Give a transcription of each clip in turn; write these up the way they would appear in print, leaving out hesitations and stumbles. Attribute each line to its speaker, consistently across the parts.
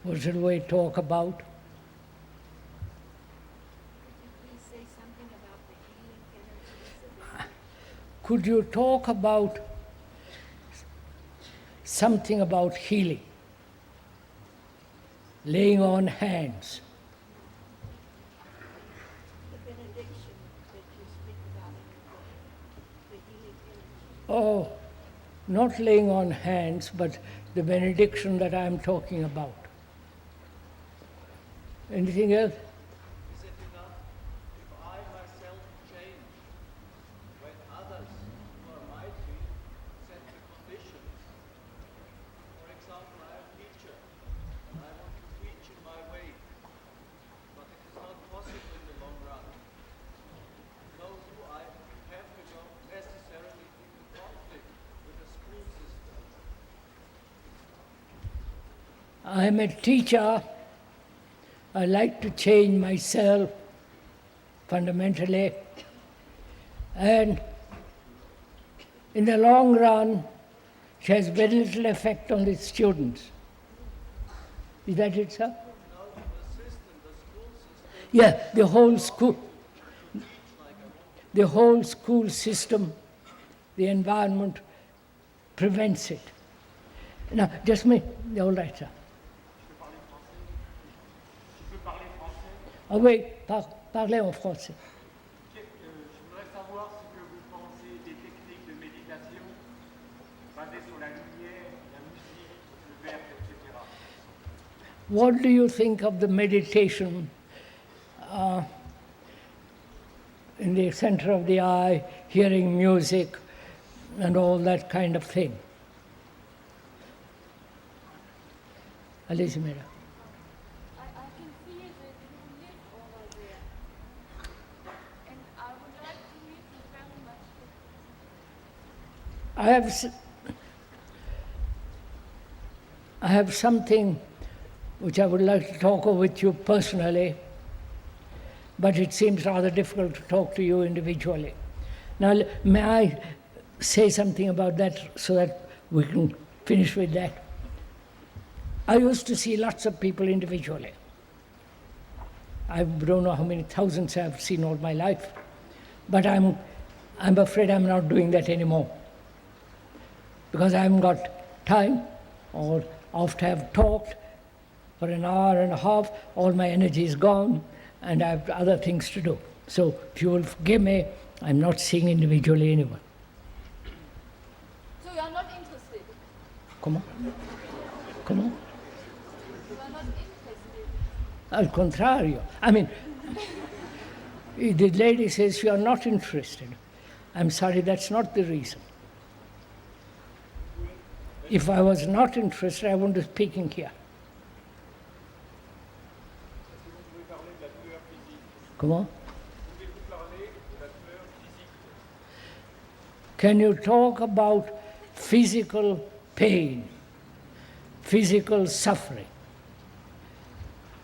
Speaker 1: What shall we talk about?
Speaker 2: Please say something about the healing energies.
Speaker 1: Could you talk about something about healing? Laying on hands.
Speaker 2: The benediction that you speak about in the healing energies.
Speaker 1: Oh, not laying on hands, but the benediction that I'm talking about. Anything else?
Speaker 3: Is it enough if I myself change when others who are mighty set the conditions? For example, I am a teacher and I want to teach in my way, but it is not possible in the long run. So do I have to go necessarily into conflict with the school system?
Speaker 1: I'm a teacher. I like to change myself fundamentally. And in the long run, it has very little effect on the students. Is that it, sir?
Speaker 3: No, the system, the school system,
Speaker 1: Yeah, the whole school.
Speaker 3: teach like I want.
Speaker 1: The whole school system, the environment prevents it. Now, just me, all right, sir.
Speaker 4: Je peux parler français.
Speaker 1: Ah oui, parlez en français.
Speaker 4: Je voudrais savoir ce que vous pensez des techniques de méditation basées sur la lumière, la musique, le verbe, etc.
Speaker 1: What do you think of the meditation in the center of the eye, hearing music, and all that kind of thing? Alice Mira.
Speaker 5: I can feel that you live over there. And I would like to meet you very much.
Speaker 1: I have something which I would like to talk with you personally, but it seems rather difficult to talk to you individually. Now, may I say something about that so that we can finish with that? I used to see lots of people individually. I don't know how many thousands I've seen all my life, but I'm afraid I'm not doing that anymore because I haven't got time, or after I've talked for an hour and a half, all my energy is gone and I have other things to do. So if you will forgive me, I'm not seeing individually anyone.
Speaker 5: So you are not interested?
Speaker 1: Come on. Come on.
Speaker 5: You are not interested?
Speaker 1: Al contrario. I mean, the lady says you are not interested. I'm sorry, that's not the reason. If I was not interested, I wouldn't be speaking here.
Speaker 4: Est-ce que vous pouvez parler de la douleur physique?
Speaker 1: Comment?
Speaker 4: Pouvez-vous parler de la douleur physique?
Speaker 1: Can you talk about physical pain, physical suffering?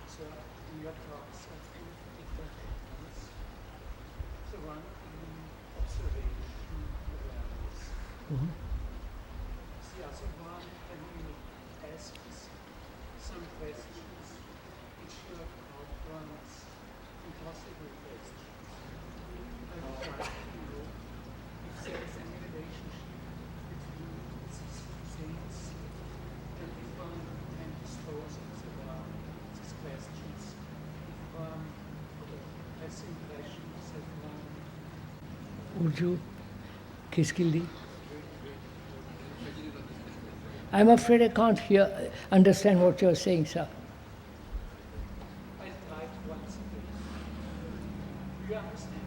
Speaker 6: So in your talks, I think different elements. So one in observation, awareness. The other one, when you ask some questions which you outrun's impossible questions. I would like to know if there is any relationship between these things and if one can dispose around these questions, if one has impressions that one
Speaker 1: Would you? Qu'est-ce qu'il dit? I'm afraid I can't understand what you're saying, sir.
Speaker 6: I tried once again. Do you understand?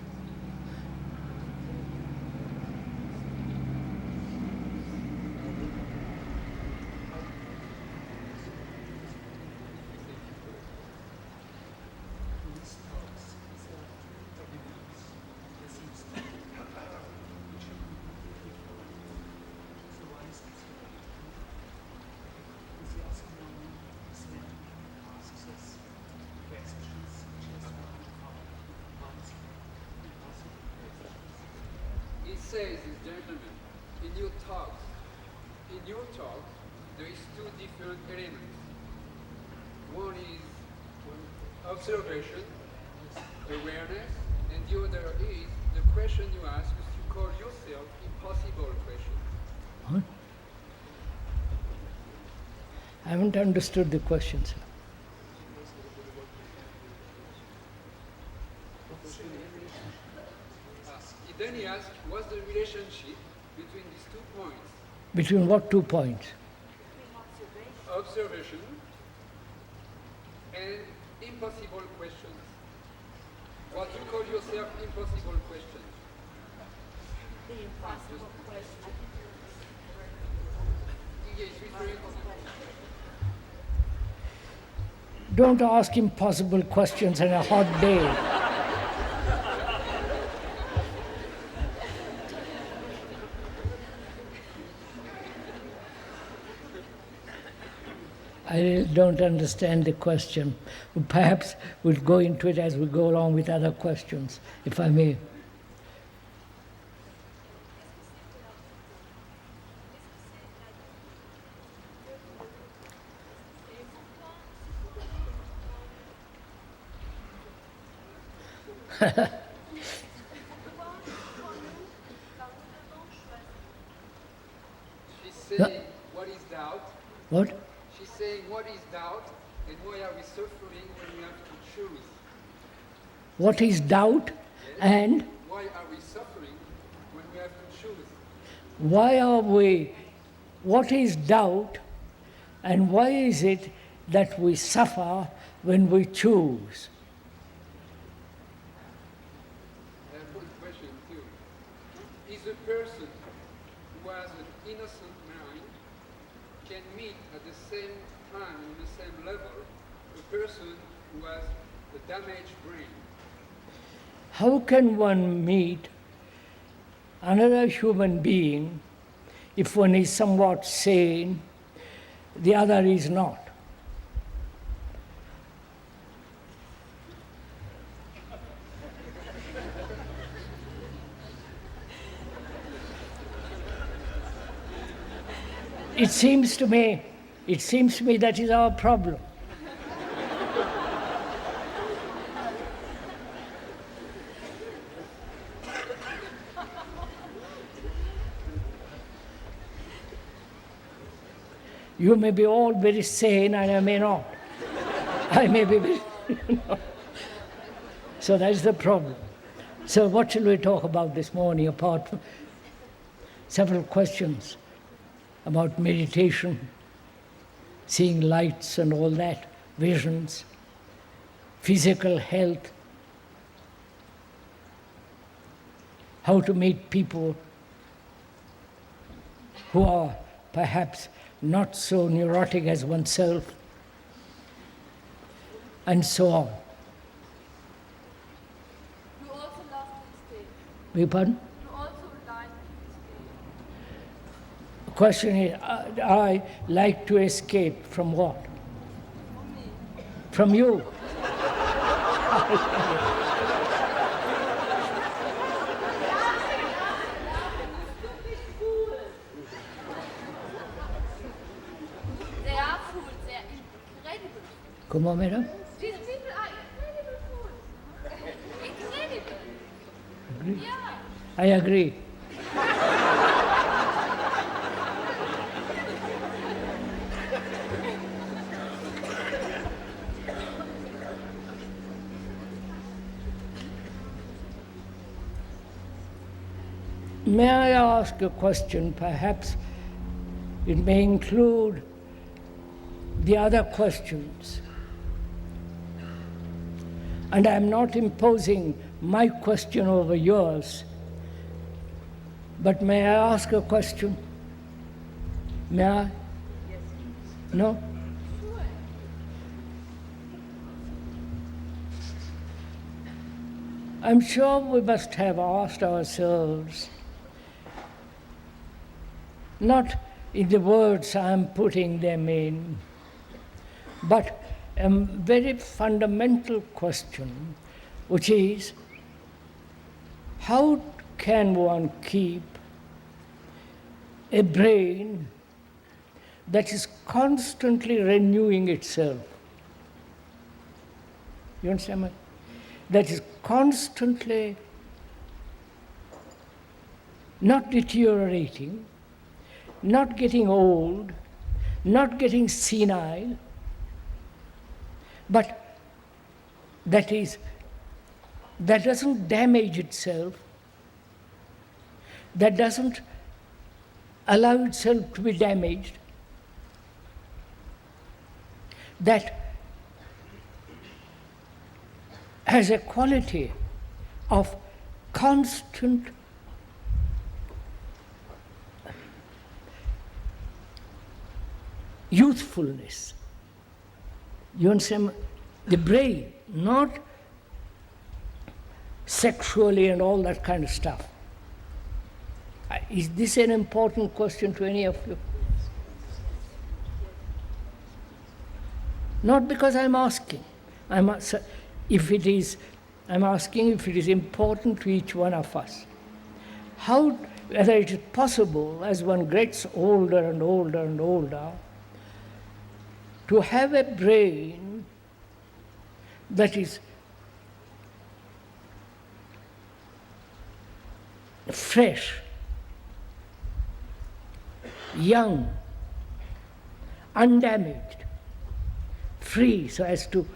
Speaker 6: These thoughts, there are two elements. There seems to be which are completely different. So one is observation. And the other one is when one asks us questions which has one out one's impossible questions.
Speaker 7: It says, gentlemen, in your talk, there is two different elements. One is observation, awareness, and the other is the question you ask is you call yourself impossible question.
Speaker 1: Huh? I haven't understood the question, sir.
Speaker 7: Then he asks, what's the relationship between these 2 points?
Speaker 1: Between what 2 points?
Speaker 7: Observation and impossible questions. What you call yourself impossible questions.
Speaker 2: The impossible question.
Speaker 7: He is referring to
Speaker 1: Don't ask impossible questions on a hot day. I really don't understand the question. Perhaps we'll go into it as we go along with other questions, if I may.
Speaker 7: She's saying, what is doubt?
Speaker 1: What?
Speaker 7: She's saying, what is doubt and why are we suffering when we have to choose?
Speaker 1: What is doubt and
Speaker 7: Why are we suffering when we have to choose?
Speaker 1: why are we, what is doubt and why is it that we suffer when we choose?
Speaker 7: I have one question too. Is a person who has an innocent mind can meet at the same time, on the same level, a person who has a damaged brain?
Speaker 1: How can one meet another human being if one is somewhat sane, the other is not? It seems to me that is our problem. You may be all very sane and I may not. I may be very, So that's the problem. So what shall we talk about this morning apart from several questions about meditation, seeing lights and all that, visions, physical health, how to meet people who are perhaps not so neurotic as oneself, and so on.
Speaker 5: You also love to escape.
Speaker 1: Beg your pardon?
Speaker 5: You also like to escape.
Speaker 1: The question is, I like to escape from what?
Speaker 5: For me.
Speaker 1: From you.
Speaker 5: They are fools. They are incredible.
Speaker 1: Comment, madam?
Speaker 5: These people are incredible fools. Incredible.
Speaker 1: Agree?
Speaker 5: Yeah.
Speaker 1: I agree. May I ask a question? Perhaps it may include the other questions. And I'm not imposing my question over yours, but may I ask a question? May I? No? I'm sure we must have asked ourselves, not in the words I'm putting them in, but a very fundamental question, which is, how can one keep a brain that is constantly renewing itself? You understand? That is constantly not deteriorating, not getting old, not getting senile, but that doesn't damage itself, that doesn't allow itself to be damaged, that has a quality of constant youthfulness. You understand? The brain, not sexually and all that kind of stuff. Is this an important question to any of you? Not because I'm asking. I'm asking if it is important to each one of us. Whether it is possible as one gets older and older and older to have a brain that is fresh, young, undamaged, free, so as to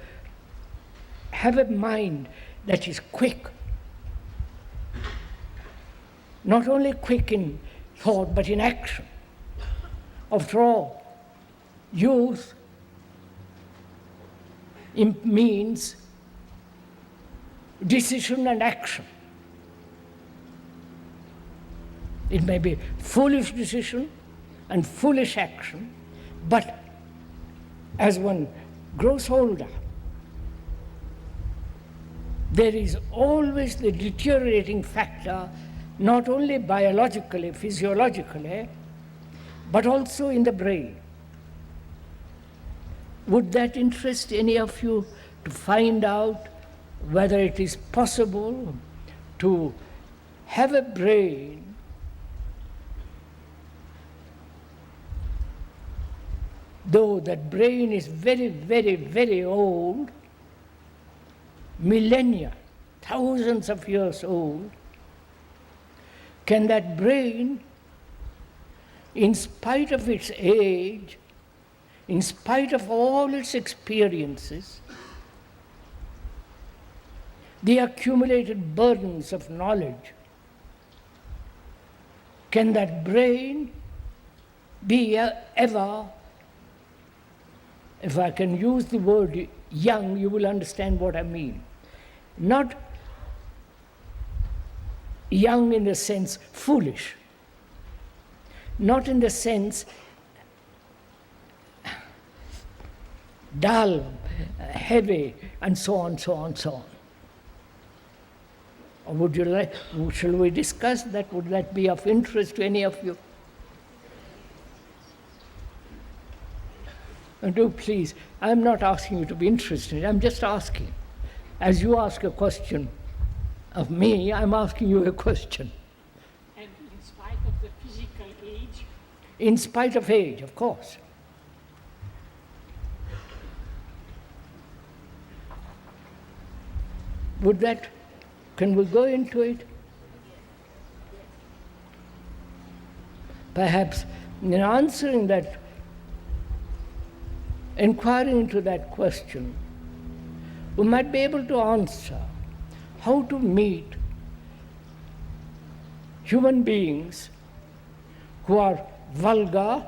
Speaker 1: have a mind that is quick. Not only quick in thought, but in action. After all, youth means decision and action. It may be foolish decision and foolish action, but as one grows older, there is always the deteriorating factor, not only biologically, physiologically, but also in the brain. Would that interest any of you to find out whether it is possible to have a brain though that brain is very, very, very old, millennia, thousands of years old, can that brain, in spite of its age, in spite of all its experiences, the accumulated burdens of knowledge, can that brain be ever, if I can use the word young, you will understand what I mean. Not young in the sense foolish, not in the sense dull, heavy, and so on, so on, so on. Or would you like, shall we discuss that? Would that be of interest to any of you? And do please, I'm not asking you to be interested, I'm just asking. As you ask a question of me, I'm asking you a question.
Speaker 8: And in spite of the physical age?
Speaker 1: In spite of age, of course. Would that, can we go into it? Perhaps in answering that, inquiring into that question, we might be able to answer how to meet human beings who are vulgar,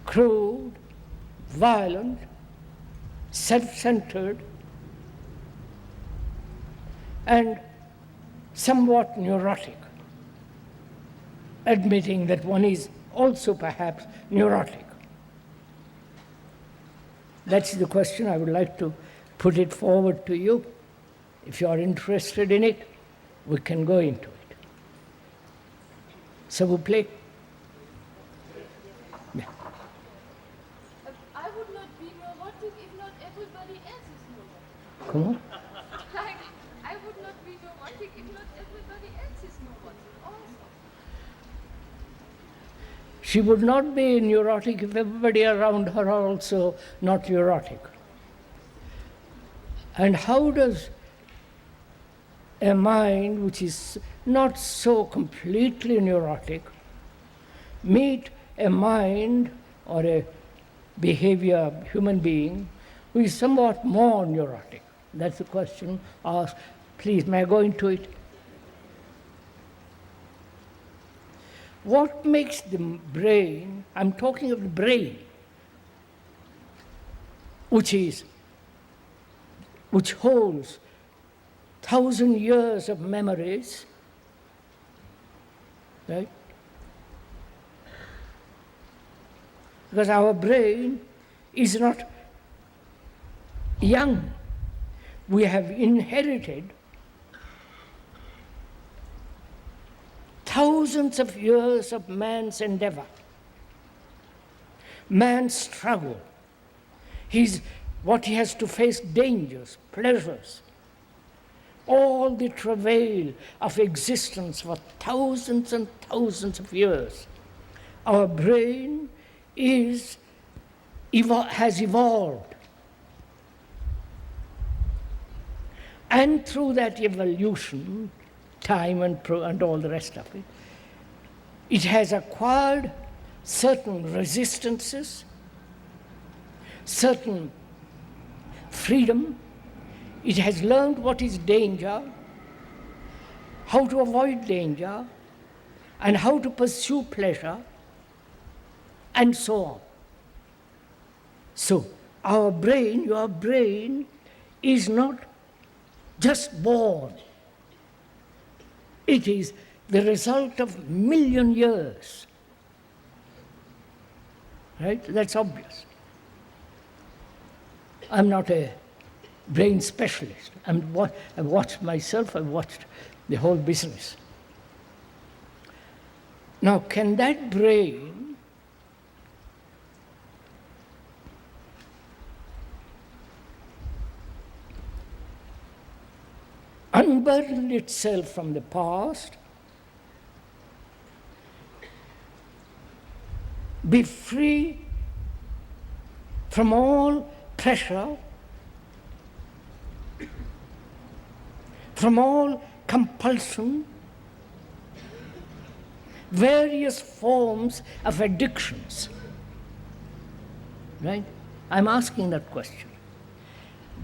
Speaker 1: crude, violent, self-centered, and somewhat neurotic, admitting that one is also perhaps neurotic. That's the question. I would like to put it forward to you. If you are interested in it, we can go into it. So we play. Yeah.
Speaker 5: I would not be neurotic if not everybody else is neurotic.
Speaker 1: Come on.
Speaker 5: Like, I would not be neurotic if not everybody else is neurotic also.
Speaker 1: She would not be neurotic if everybody around her are also not neurotic. And how does a mind which is not so completely neurotic meet a mind or a behavior, human being, who is somewhat more neurotic? That's the question asked. Please, may I go into it? What makes the brain, I'm talking of the brain, which holds 1,000 years of memories, right? Because our brain is not young. We have inherited thousands of years of man's endeavor, man's struggle, what he has to face, dangers, pleasures, all the travail of existence for thousands and thousands of years. Our brain has evolved. And through that evolution, time and all the rest of it, it has acquired certain resistances, certain freedom. It has learned what is danger, how to avoid danger, and how to pursue pleasure, and so on. So, your brain is not just born. It is the result of million years. Right? That's obvious. I'm not a brain specialist. I've watched myself, I've watched the whole business. Now, can that brain unburden itself from the past, be free from all pressure, from all compulsion, various forms of addictions? Right? I'm asking that question.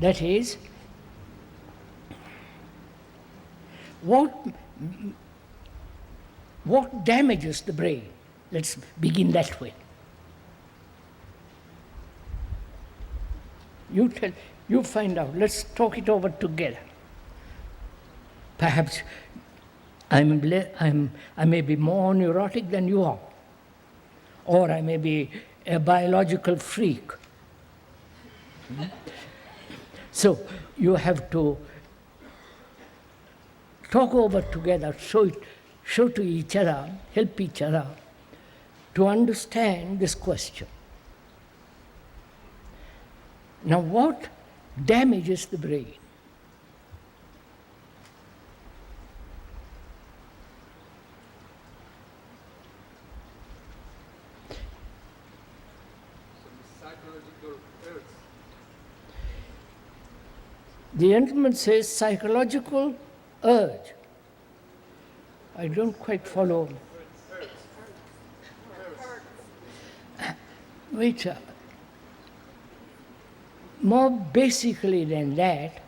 Speaker 1: That is, what damages the brain? Let's begin that way. You find out. Let's talk it over together. Perhaps I may be more neurotic than you are, or I may be a biological freak. So you have to talk over together, show to each other, help each other to understand this question. Now, what damages the brain?
Speaker 7: Some psychological hurts.
Speaker 1: The gentleman says psychological urge. I don't quite follow. Wait, more basically than that,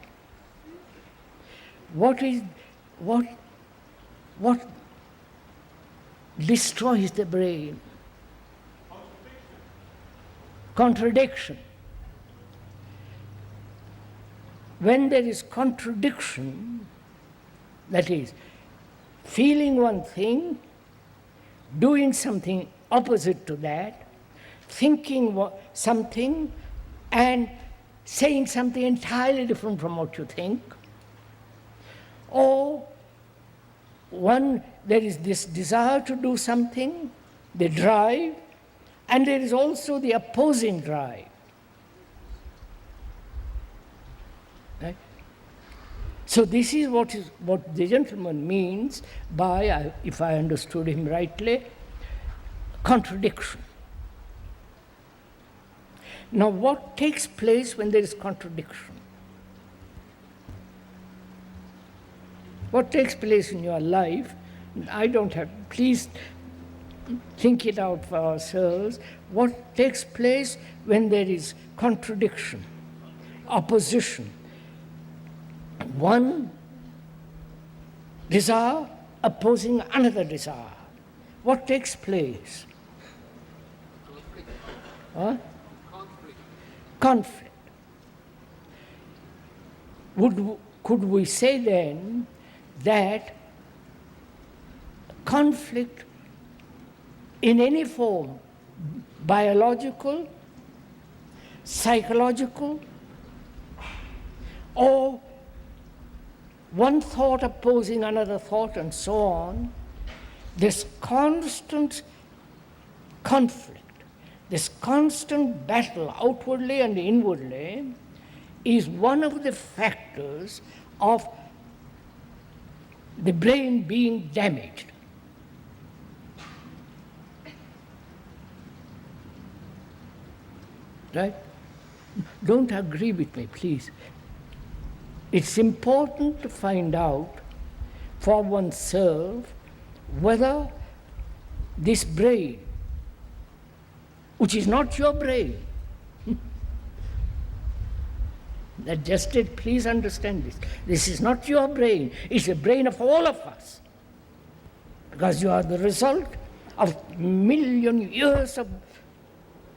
Speaker 1: what destroys the brain? Contradiction. When there is contradiction, that is, feeling one thing, doing something opposite to that, thinking something, and saying something entirely different from what you think, or there is this desire to do something, the drive, and there is also the opposing drive. Right? So this is what the gentleman means by, if I understood him rightly, contradiction. Now, what takes place when there is contradiction? What takes place in your life, I don't have, please think it out for ourselves. What takes place when there is contradiction, opposition? One desire opposing another desire. What takes place?
Speaker 7: Conflict.
Speaker 1: Huh?
Speaker 7: Conflict.
Speaker 1: Conflict. Could we say then that conflict in any form, biological, psychological, or one thought opposing another thought and so on, this constant conflict, this constant battle outwardly and inwardly is one of the factors of the brain being damaged. Right? Don't agree with me, please. It's important to find out for oneself whether this brain, which is not your brain, that just it, please understand this. This is not your brain, it's the brain of all of us. Because you are the result of million years of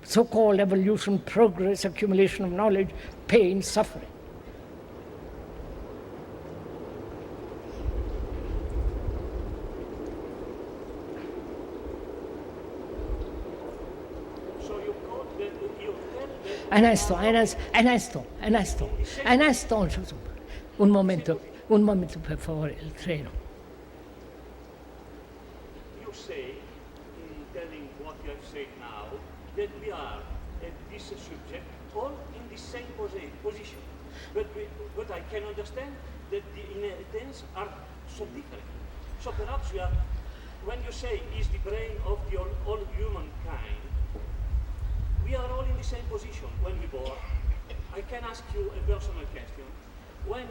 Speaker 1: so-called evolution, progress, accumulation of knowledge, pain, suffering.
Speaker 6: So you call that, you tell that
Speaker 1: Un instant, un momento per favore, il treno.
Speaker 6: you say, in telling what you have said now, that we are at this subject all in the same position. But I can understand that the inheritance are so different. So perhaps we are, when you say is the brain of the all humankind, we are all in the same position when we born. I can ask you a personal question. When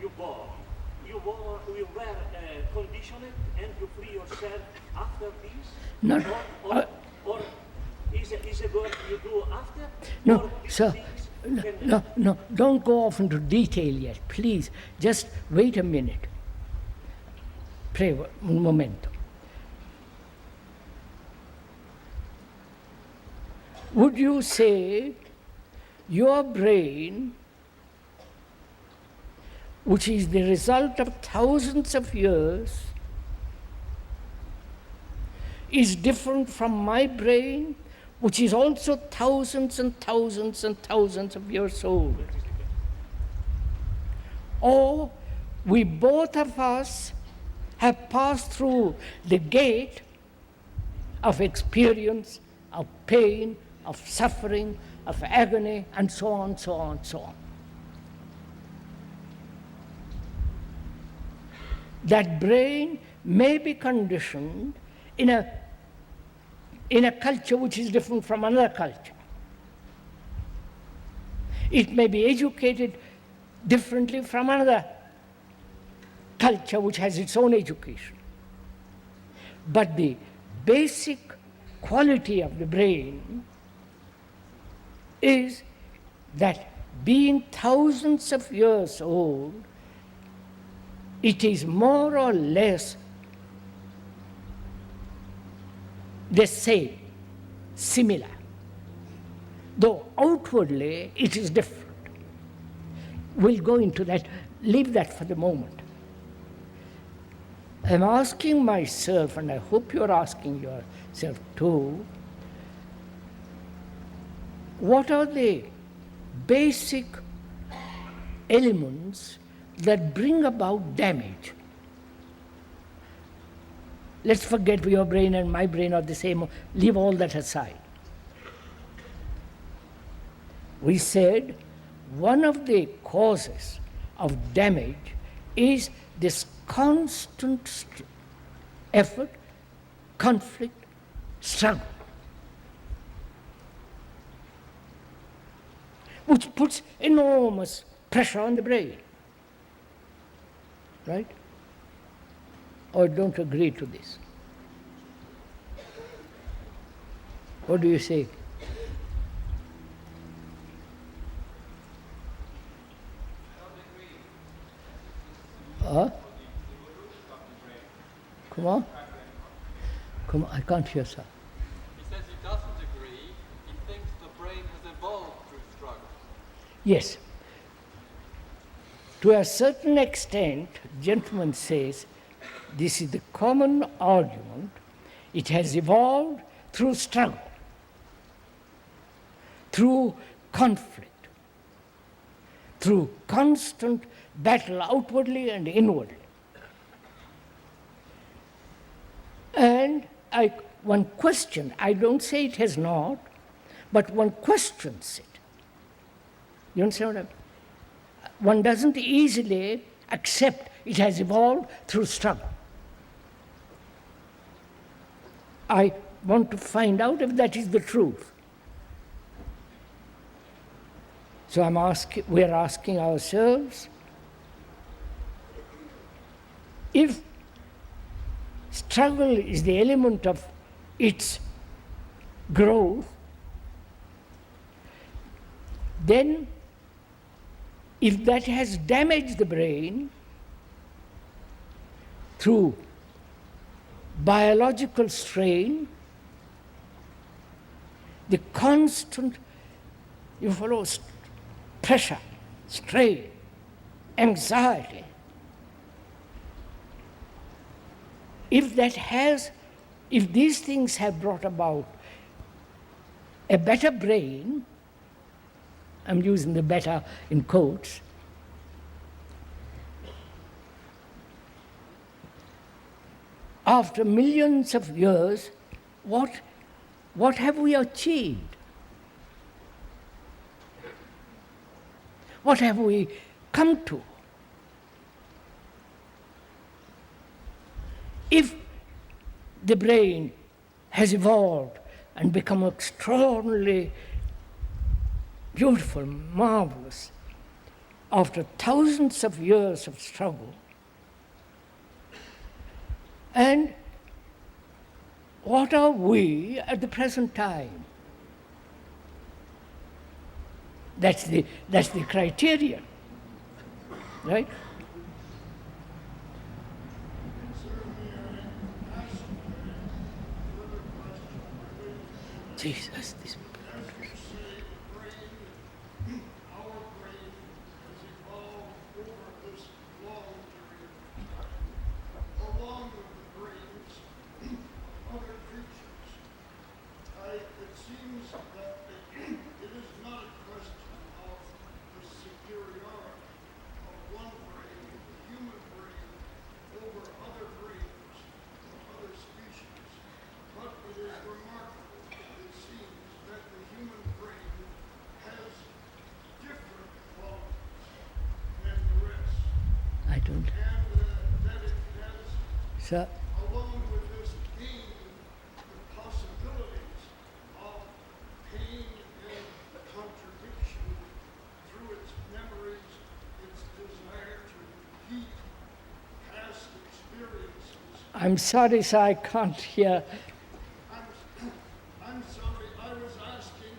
Speaker 6: you born, you were conditioned and you free yourself after this?
Speaker 1: No,
Speaker 6: Or is a birth you do after?
Speaker 1: No,
Speaker 6: Or these
Speaker 1: sir.
Speaker 6: things can-
Speaker 1: No, don't go off into detail yet, please. Just wait a minute. Prego, un momento. Would you say your brain, which is the result of thousands of years, is different from my brain, which is also thousands and thousands and thousands of years old? Or we both of us have passed through the gate of experience, of pain, of suffering, of agony, and so on, so on, so on. That brain may be conditioned in a culture which is different from another culture. It may be educated differently from another culture which has its own education. But the basic quality of the brain is that being thousands of years old, it is more or less the same, similar, though outwardly it is different. We'll go into that, leave that for the moment. I'm asking myself, and I hope you're asking yourself too, what are the basic elements that bring about damage? Let's forget your brain and my brain are the same, leave all that aside. We said one of the causes of damage is this constant effort, conflict, struggle, which puts enormous pressure on the brain. right? Or don't agree to this? What do you say? Huh? Come on. Come on, I can't hear, sir.
Speaker 3: He says he doesn't agree. He thinks the brain has evolved through struggle.
Speaker 1: Yes. To a certain extent, gentleman says, this is the common argument, it has evolved through struggle, through conflict, through constant battle outwardly and inwardly. And one question, I don't say it has not, but one questions it. You understand what I mean? One doesn't easily accept it has evolved through struggle. I want to find out if that is the truth. So we're asking ourselves, if struggle is the element of its growth, then if that has damaged the brain through biological strain, the constant, pressure, strain, anxiety, if these things have brought about a better brain, I'm using the better in quotes, after millions of years, what have we achieved? What have we come to? If the brain has evolved and become extraordinarily beautiful, marvelous, after thousands of years of struggle, and what are we at the present time? That's the criterion, right? Jesus, this. Sir?
Speaker 9: Along with this gain, the possibilities of pain and contradiction through its memories, its desire to repeat past experiences.
Speaker 1: I'm sorry, sir, I can't hear.
Speaker 9: I'm sorry, I was asking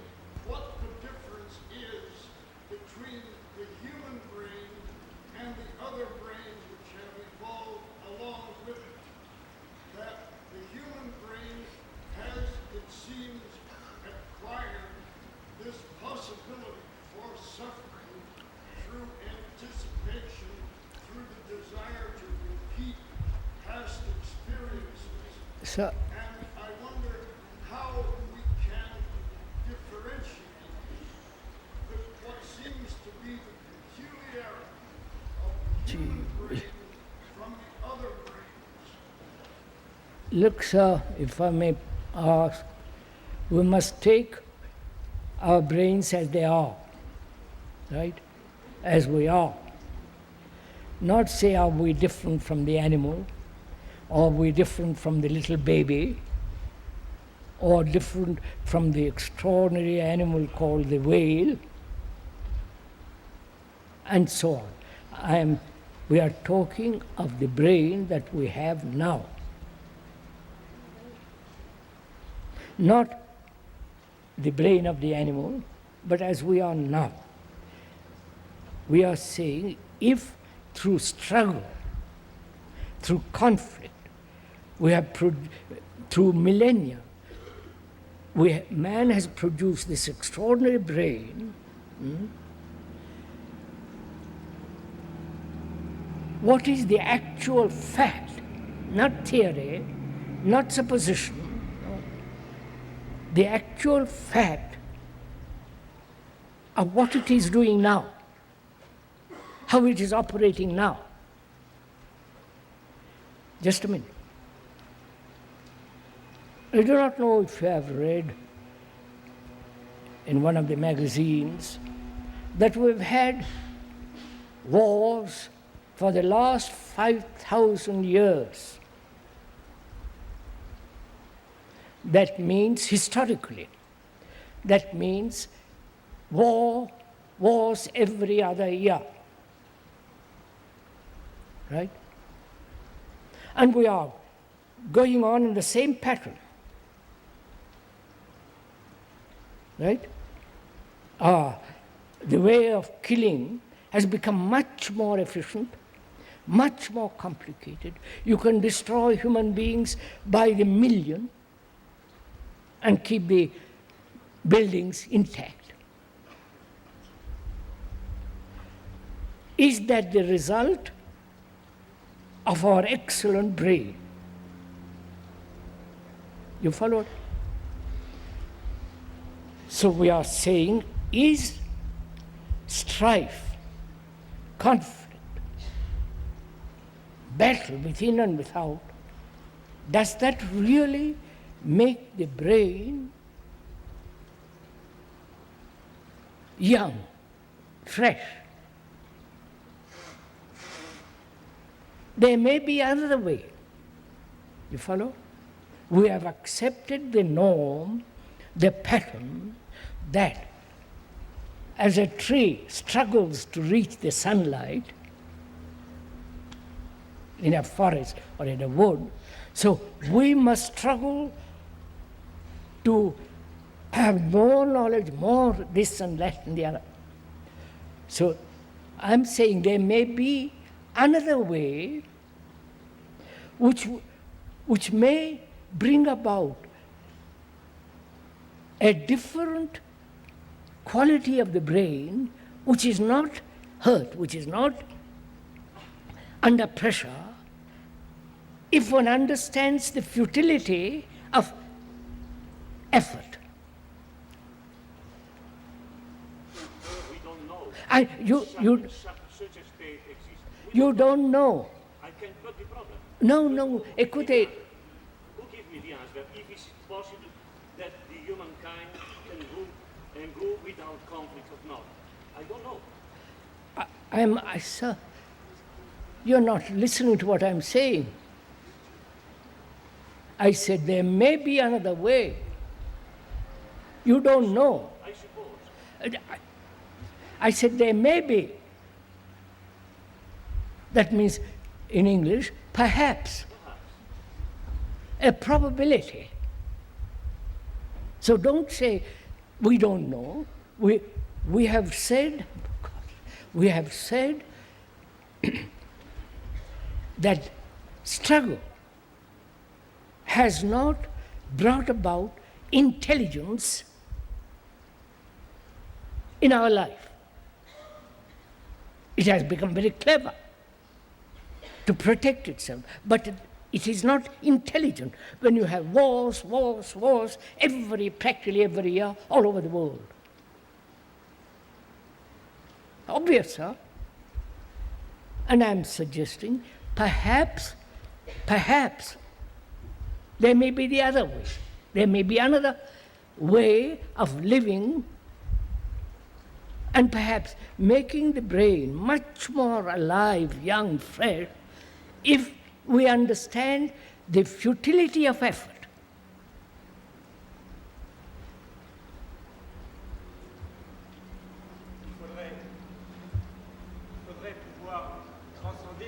Speaker 9: what the difference is between the human brain and the other brains which have evolved along with it. That the human brain has, it seems, acquired this possibility for suffering through anticipation, through the desire to repeat past experiences.
Speaker 1: Sir,
Speaker 9: And I wonder how we can differentiate with what seems to be the peculiarity of the human brain from the other brains.
Speaker 1: look, sir, if I may ask, we must take our brains as they are, right? As we are. Not say, are we different from the animal, or are we different from the little baby, or different from the extraordinary animal called the whale, and so on. I am We are talking of the brain that we have now. Not the brain of the animal, but as we are now. We are saying if through struggle, through conflict, we have through millennia, man has produced this extraordinary brain. What is the actual fact, not theory, not supposition, the actual fact of what it is doing now, how it is operating now. Just a minute. I do not know if you have read in one of the magazines that we've had wars for the last 5,000 years. That means historically, that means wars every other year. Right? And we are going on in the same pattern. Right? The way of killing has become much more efficient, much more complicated. You can destroy human beings by the million and keep the buildings intact. Is that the result of our excellent brain? You followed? So we are saying, is strife, conflict, battle within and without, does that really make the brain young, fresh? There may be another way. You follow? We have accepted the norm, the pattern, that as a tree struggles to reach the sunlight in a forest or in a wood, so we must struggle to have more knowledge, more this and that and the other. So I'm saying there may be another way which may bring about a different quality of the brain, which is not hurt, which is not under pressure, if one understands the futility of effort.
Speaker 10: We don't know. Such a state exists.
Speaker 1: You don't know.
Speaker 10: I can put the problem.
Speaker 1: No, écoutez.
Speaker 10: Who gives me the answer if it's possible that the humankind can go without conflict of knowledge? I don't know.
Speaker 1: Sir, you're not listening to what I'm saying. I said there may be another way. You don't know.
Speaker 10: I suppose.
Speaker 1: I said there may be. That means, in English, perhaps. A probability. So don't say, we don't know. We have said that struggle has not brought about intelligence in our life. It has become very clever to protect itself, but it is not intelligent when you have wars, practically every year, all over the world. Obvious, huh? And I'm suggesting perhaps there may be the other way. There may be another way of living and perhaps making the brain much more alive, young, fresh, if we understand the futility of effort.
Speaker 4: Il faudrait pouvoir transcender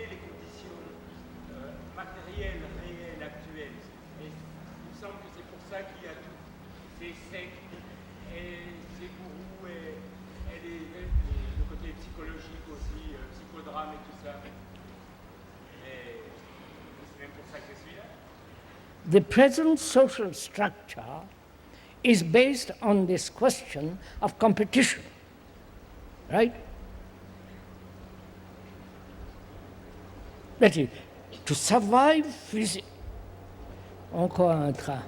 Speaker 1: the present social structure is based on this question of competition, right? That is, to survive encore un train.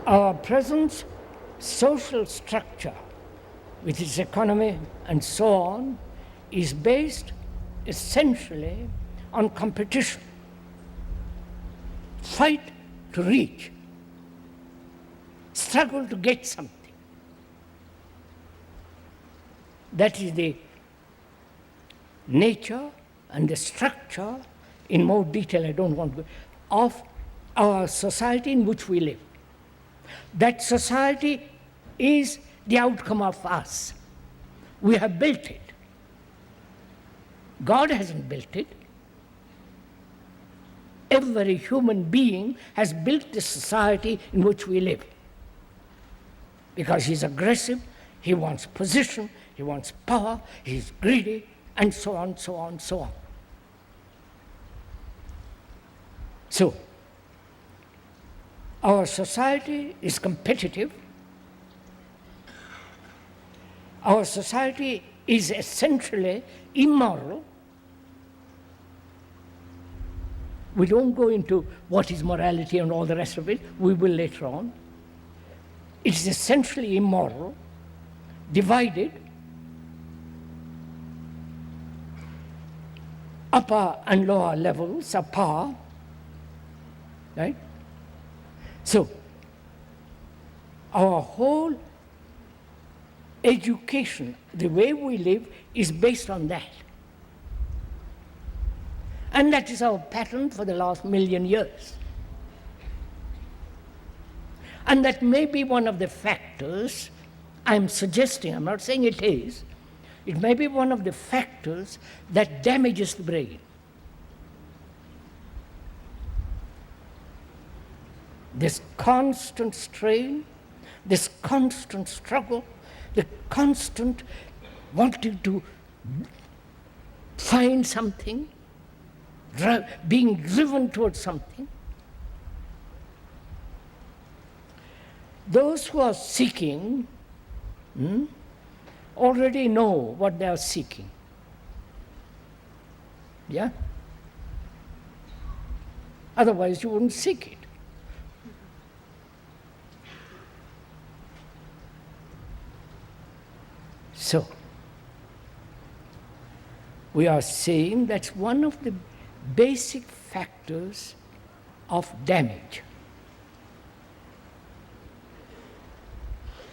Speaker 1: Our present social structure, with its economy and so on, is based essentially on competition. Fight to reach, struggle to get something. That is the nature and the structure, in more detail I don't want to, of our society in which we live. That society is the outcome of us. We have built it. God hasn't built it. Every human being has built the society in which we live. Because he's aggressive, he wants position, he wants power, he's greedy, and so on, so on, so on. So, our society is competitive. Our society is essentially immoral. We don't go into what is morality and all the rest of it. We will later on. It is essentially immoral, divided, upper and lower levels of power, right? So, our whole education, the way we live, is based on that. And that is our pattern for the last 1,000,000 years. And that may be one of the factors, I'm suggesting, I'm not saying it is, it may be one of the factors that damages the brain. This constant strain, this constant struggle, the constant wanting to find something, being driven towards something. Those who are seeking already know what they are seeking. Yeah? Otherwise you wouldn't seek it. So, we are saying that's one of the basic factors of damage.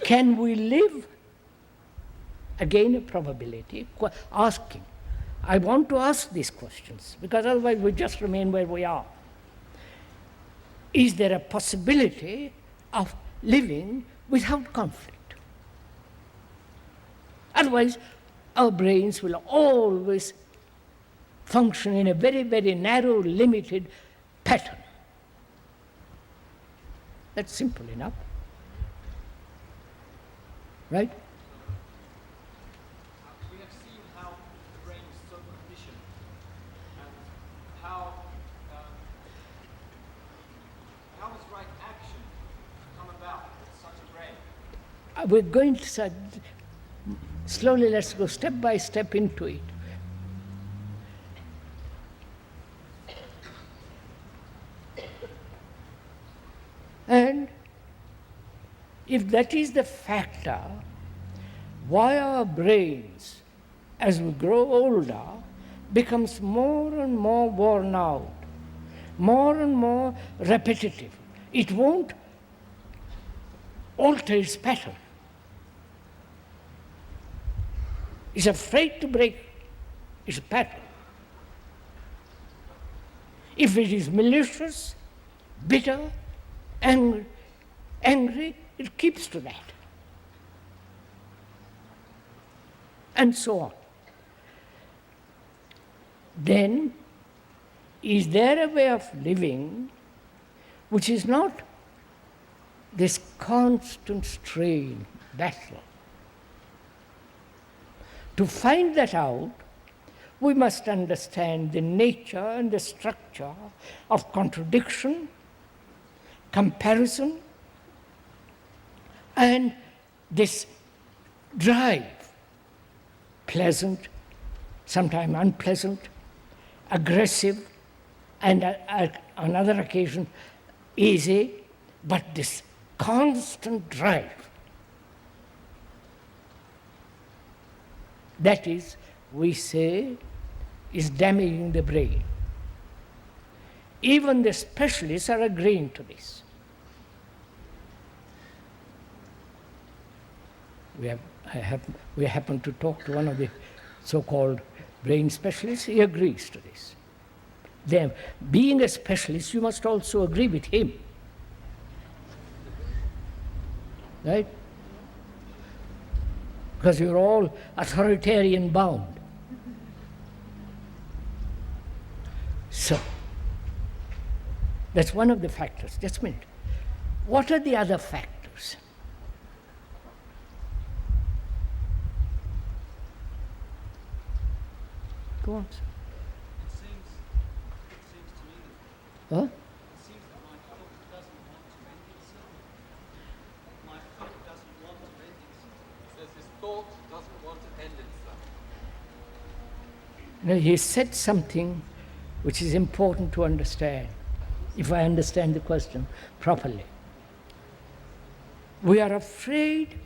Speaker 1: Can we live? Again, a probability, asking. I want to ask these questions, because otherwise we just remain where we are. Is there a possibility of living without conflict? Otherwise, our brains will always function in a very, very narrow, limited pattern. That's simple enough. Right?
Speaker 4: We have seen how the brain is so conditioned and how does right action come about with such a brain?
Speaker 1: We're going to slowly, let's go step by step into it. And if that is the factor, why our brains, as we grow older, becomes more and more worn out, more and more repetitive. It won't alter its pattern. It's afraid to break its pattern. If it is malicious, bitter, angry, it keeps to that. And so on. Then is there a way of living which is not this constant strain, battle? To find that out, we must understand the nature and the structure of contradiction, comparison, and this drive, pleasant, sometimes unpleasant, aggressive, and on other occasion easy, but this constant drive. That is, we say, is damaging the brain. Even the specialists are agreeing to this. We happen to talk to one of the so-called brain specialists. He agrees to this. Then, being a specialist, you must also agree with him. Right? Because you're all authoritarian bound. So, that's one of the factors. Just a minute. What are the other factors? Go on, sir.
Speaker 6: It seems to me that
Speaker 1: Huh?
Speaker 6: it seems that my thought doesn't want to end itself. My thought doesn't want to end itself.
Speaker 7: Says his thought doesn't want to end itself.
Speaker 1: No, he said something which is important to understand, if I understand the question properly. We are afraid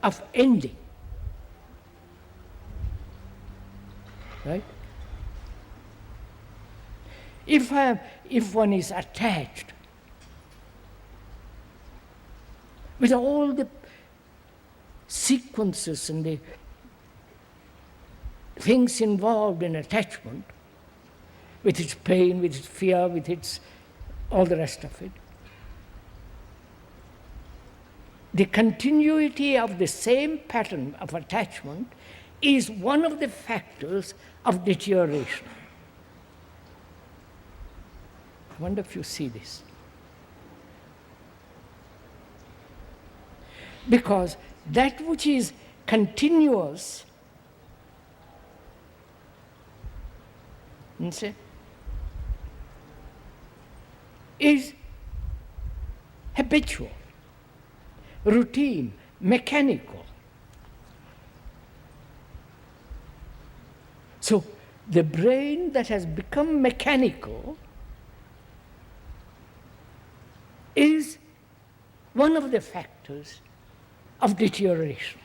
Speaker 1: of ending. Right? If one is attached with all the sequences and the things involved in attachment, with its pain, with its fear, with its all the rest of it, the continuity of the same pattern of attachment is one of the factors of deterioration. I wonder if you see this. Because that which is continuous, is habitual, routine, mechanical. So the brain that has become mechanical is one of the factors of deterioration.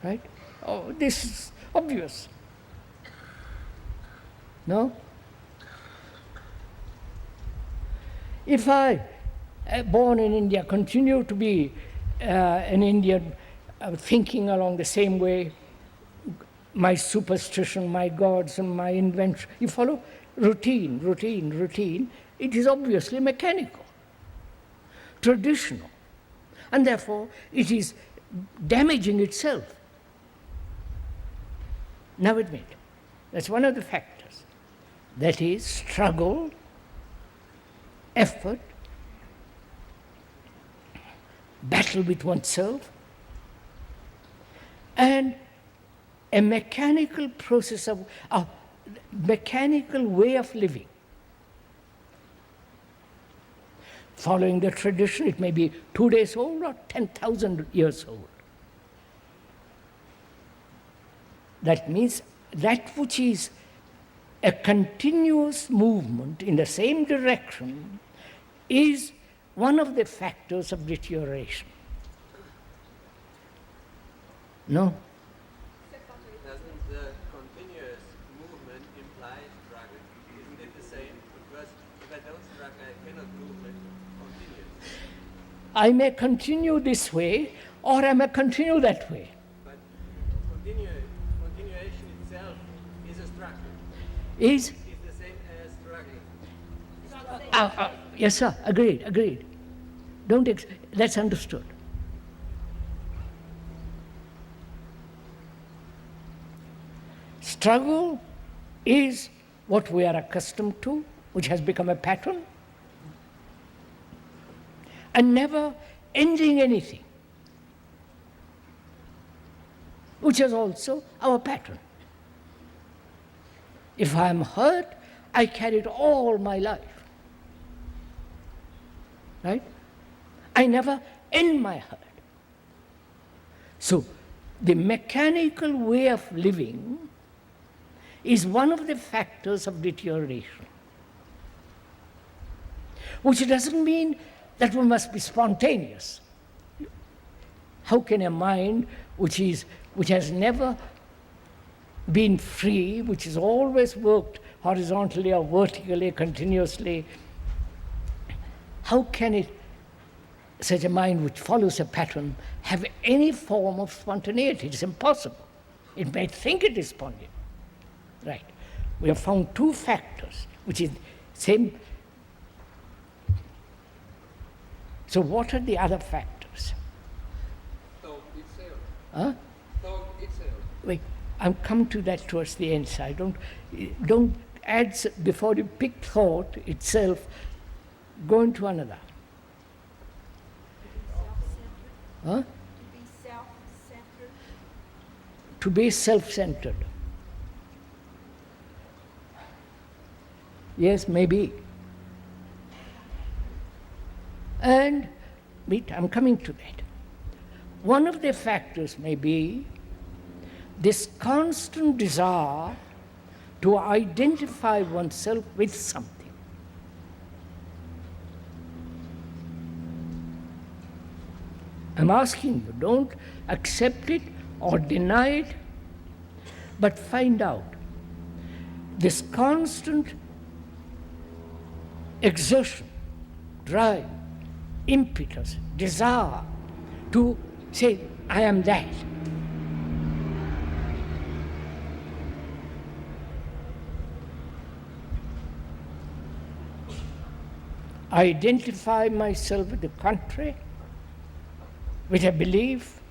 Speaker 1: Right? Oh, this is obvious. No? If I, born in India, continue to be an Indian, thinking along the same way, my superstition, my gods, and my invention, you follow? Routine. It is obviously mechanical, traditional, and therefore it is damaging itself. Now admit, that's one of the factors. That is struggle, effort, battle with oneself, and a mechanical process of a mechanical way of living. Following the tradition, it may be 2 days old or 10,000 years old. That means that which is a continuous movement in the same direction is one of the factors of deterioration. No?
Speaker 7: Doesn't the continuous movement imply struggle? Isn't it the same? Because if I don't struggle, I cannot move it continuously.
Speaker 1: I may continue this way or I may continue that way.
Speaker 7: But continuation itself is a struggle.
Speaker 1: Is?
Speaker 7: It's the same as struggling.
Speaker 1: Yes, sir. Agreed. That's understood. Struggle is what we are accustomed to, which has become a pattern, and never ending anything, which is also our pattern. If I am hurt, I carry it all my life. Right? I never end my hurt. So, the mechanical way of living is one of the factors of deterioration. Which doesn't mean that we must be spontaneous. How can a mind which has never been free, which has always worked horizontally or vertically, continuously, how can such a mind which follows a pattern have any form of spontaneity? It's impossible. It may think it is spontaneous. Right. We have found two factors, which is same. So what are the other factors?
Speaker 7: Thought itself.
Speaker 1: Huh?
Speaker 7: Thought itself.
Speaker 1: Wait, I'm come to that towards the end side. Don't add, before you pick thought itself, go into another. Huh? To be self-centered. Yes, maybe. And, wait, I'm coming to that. One of the factors may be this constant desire to identify oneself with something. I'm asking you, don't accept it or deny it, but find out. This constant exertion, drive, impetus, desire to say, I am that. I identify myself with the country, with a belief,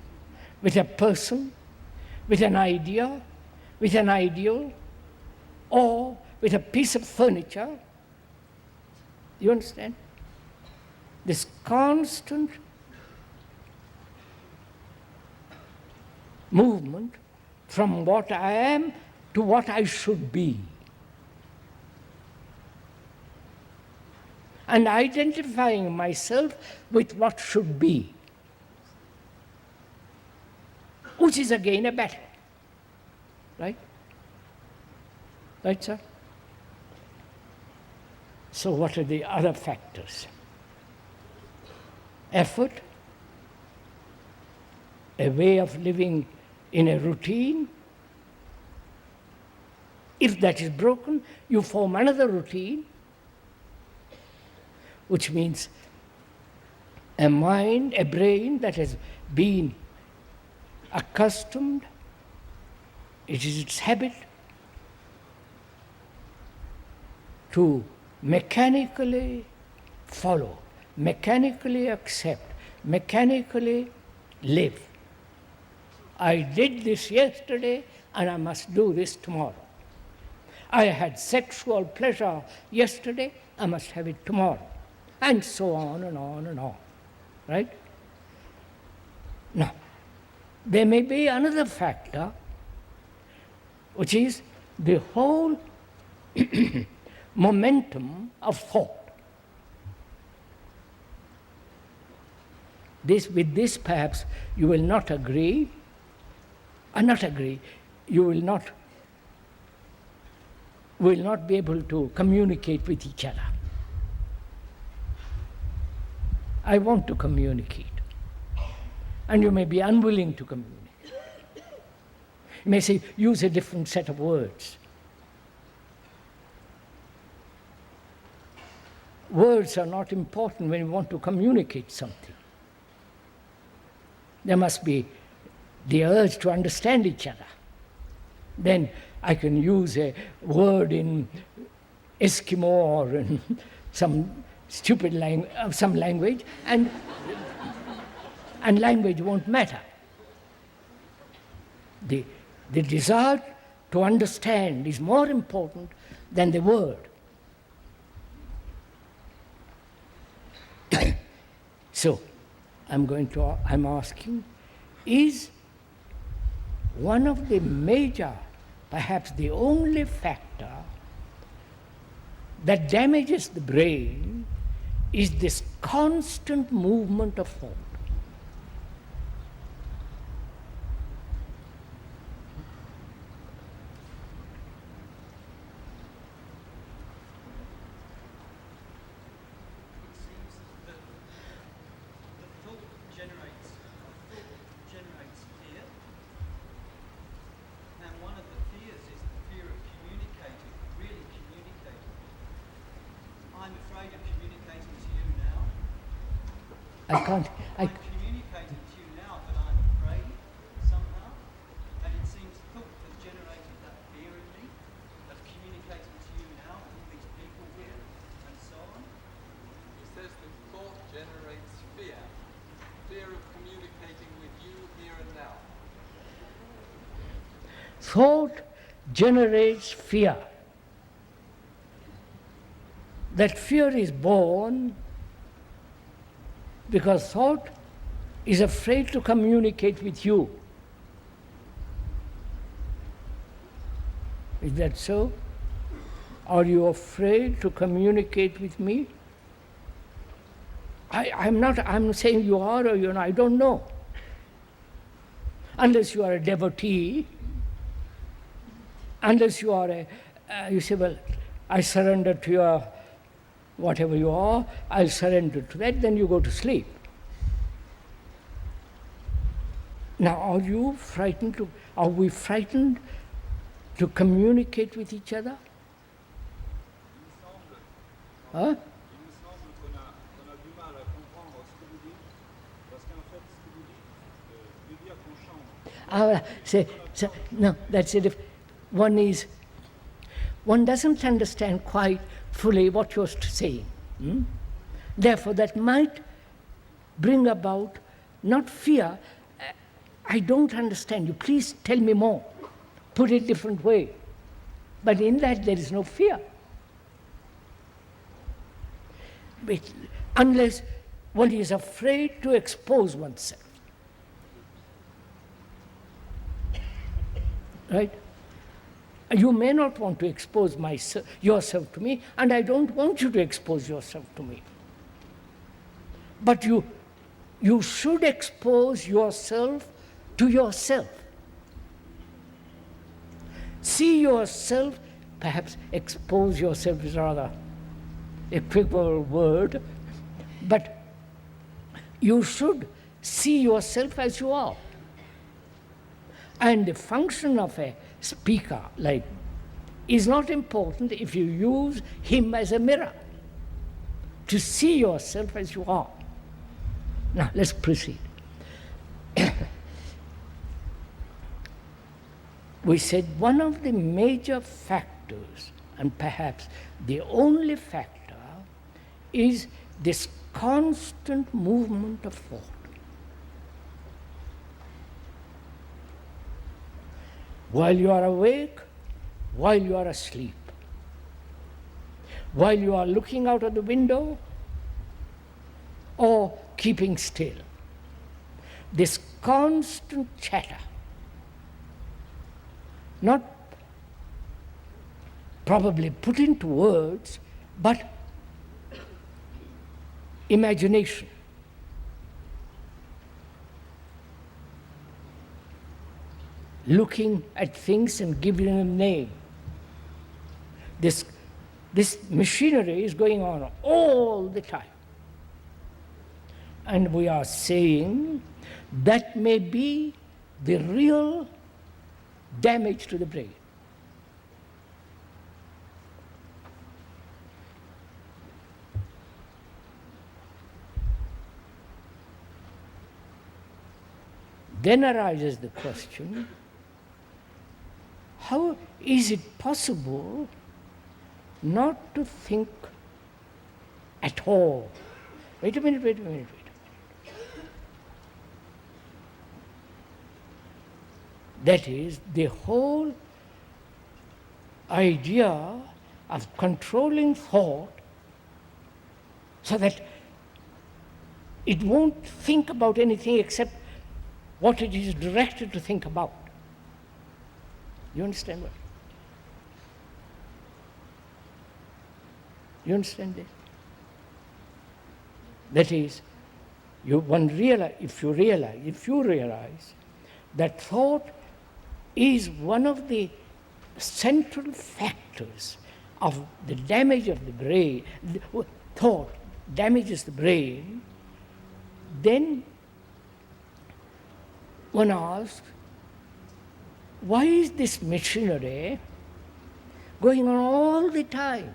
Speaker 1: with a person, with an idea, with an ideal, or with a piece of furniture. You understand? This constant movement from what I am to what I should be. And identifying myself with what should be, which is again a battle. Right? Right, sir? So what are the other factors? Effort, a way of living in a routine. If that is broken, you form another routine, which means a mind, a brain that has been accustomed, it is its habit to mechanically follow, mechanically accept, mechanically live. I did this yesterday and I must do this tomorrow. I had sexual pleasure yesterday, I must have it tomorrow. And so on and on and on. Right? Now, there may be another factor, which is the whole momentum of thought. With this perhaps you will not agree, you will not be able to communicate with each other. I want to communicate. And you may be unwilling to communicate. You may say, use a different set of words. Words are not important when you want to communicate something. There must be the urge to understand each other. Then I can use a word in Eskimo or in some stupid language, and language won't matter. The desire to understand is more important than the word. So, I'm asking, is one of the major, perhaps the only factor that damages the brain is this constant movement of thought.
Speaker 6: It seems that the thought generates fear. And one of the fears is the fear of communicating, really communicating. I'm afraid of communicating to you now.
Speaker 1: I can't.
Speaker 6: I'm communicating to you now, but I'm afraid somehow. And it seems thought has generated that fear in me of communicating to you now, and all these people here, and so on.
Speaker 7: He says that thought generates fear. Fear of communicating with you here and now.
Speaker 1: Thought generates fear. That fear is born because thought is afraid to communicate with you. Is that so? Are you afraid to communicate with me? I'm saying you are or you're not, I don't know. Unless you are a devotee, unless you are you say, well, I surrender to your whatever you are, I'll surrender to that, then you go to sleep. Now, are we frightened to communicate with each other? Huh?
Speaker 11: Il me semble qu'on a du mal à comprendre ce que vous dites, parce qu'en fait, ce que vous dites veut dire qu'on change.
Speaker 1: No, that's it. One doesn't understand quite fully what you're saying. Therefore, that might bring about not fear. I don't understand you. Please tell me more. Put it a different way. But in that, there is no fear. But unless one is afraid to expose oneself. Right? You may not want to expose yourself to me, and I don't want you to expose yourself to me. But you should expose yourself to yourself. See yourself, perhaps expose yourself is rather equivocal word, but you should see yourself as you are. And the function of a speaker is not important if you use him as a mirror to see yourself as you are. Now let's proceed. We said one of the major factors, and perhaps the only factor, is this constant movement of thought. While you are awake, while you are asleep, while you are looking out of the window or keeping still. This constant chatter, not probably put into words, but imagination. Looking at things and giving them a name. This machinery is going on all the time. And we are saying that may be the real damage to the brain. Then arises the question, how is it possible not to think at all? Wait a minute. That is, the whole idea of controlling thought so that it won't think about anything except what it is directed to think about. You understand what? You understand this? That is, if you realize that thought is one of the central factors of the damage of the brain, thought damages the brain, then one asks, why is this machinery going on all the time?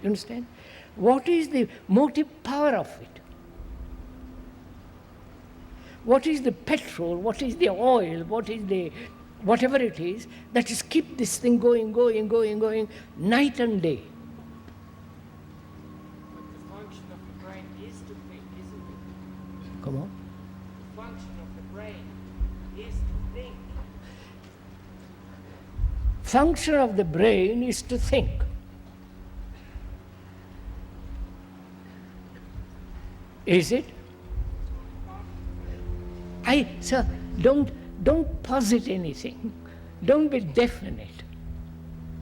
Speaker 1: You understand? What is the motive power of it? What is the petrol, what is the oil, what is the whatever it is that is keep this thing going night and day?
Speaker 8: But the function of the brain is to think, isn't it?
Speaker 1: Come on.
Speaker 8: The function of the brain is to think.
Speaker 1: Function of the brain is to think. Is it? Sir, don't posit anything. Don't be definite,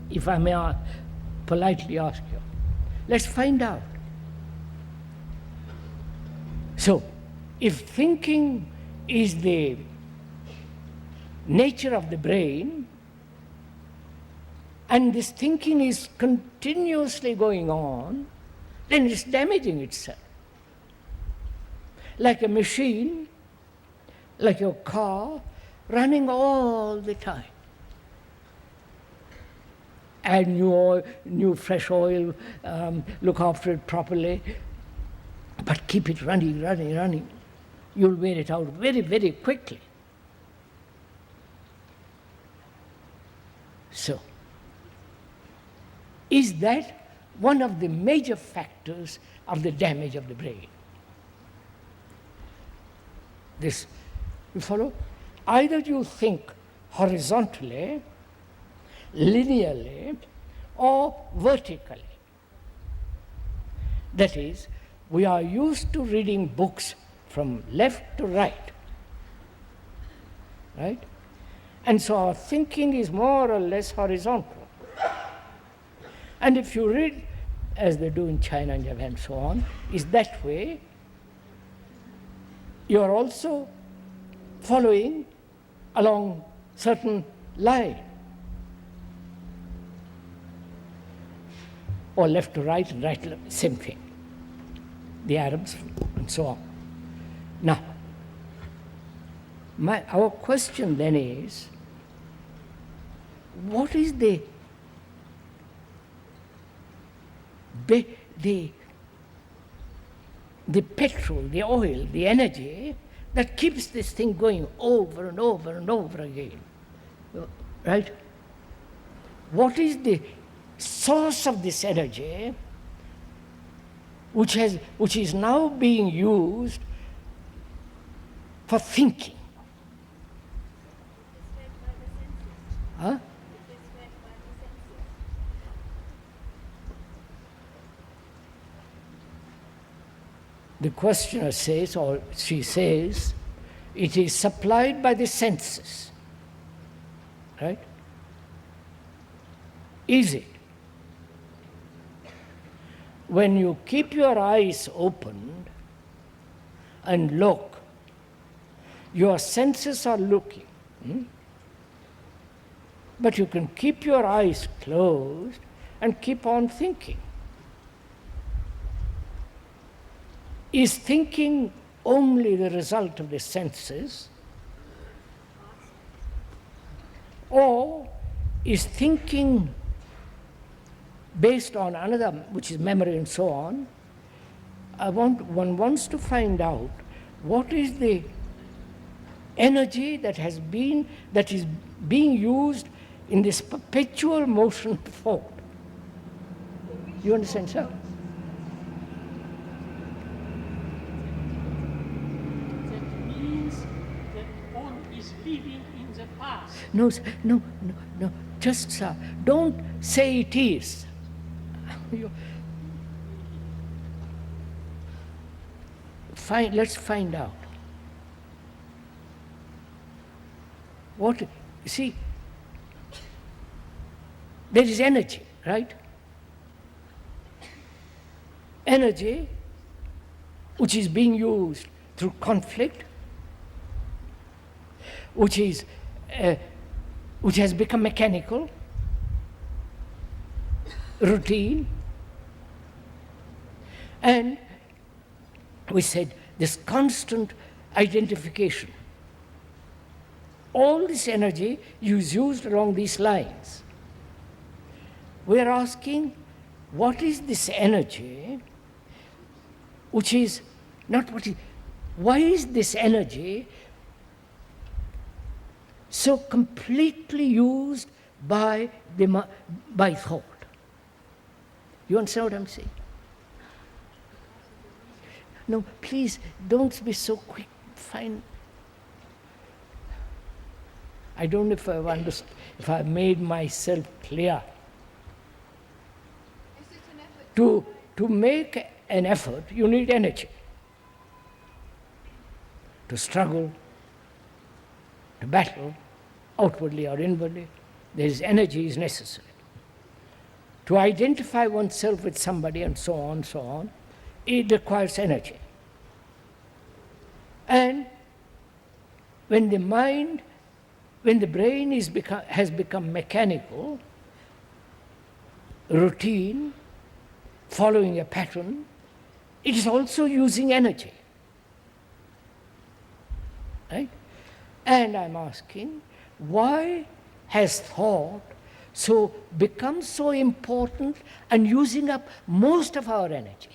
Speaker 1: if I may politely ask you. Let's find out. So, if thinking is the nature of the brain, and this thinking is continuously going on, then it's damaging itself. Like a machine, like your car, running all the time. Add new oil, new fresh oil, look after it properly, but keep it running. You'll wear it out very, very quickly. So, is that one of the major factors of the damage of the brain? This, you follow? Either you think horizontally, linearly, or vertically. That is, we are used to reading books from left to right, right? And so our thinking is more or less horizontal. And if you read, as they do in China and Japan and so on, is that way, you are also following along certain line, or left to right and right to left, same thing. The Arabs and so on. Now, our question then is, what is the petrol, the oil, the energy that keeps this thing going over and over and over again, right? What is the source of this energy which is now being used for thinking? Huh? The questioner says, or she says, it is supplied by the senses, right? Is it? When you keep your eyes opened and look, your senses are looking. But you can keep your eyes closed and keep on thinking. Is thinking only the result of the senses? Or is thinking based on another, which is memory and so on? One wants to find out what is the energy that is being used in this perpetual motion of thought. You understand, sir?
Speaker 8: That means that one is living in the past.
Speaker 1: No, no, no, no. Just, sir, don't say it is. Let's find out. What, see, there is energy, right? Energy which is being used through conflict, which has become mechanical, routine, and we said this constant identification. All this energy is used along these lines. We are asking, what is this energy which is not what is, why is this energy so completely used by thought? You understand what I'm saying? No, please don't be so quick. Fine. I don't know if I've made myself clear. To make an effort, you need energy. To struggle, to battle, outwardly or inwardly, energy is necessary. To identify oneself with somebody and so on, it requires energy. And when the brain has become mechanical, routine, following a pattern, it is also using energy. Right? And I'm asking, why has thought become so important and using up most of our energy?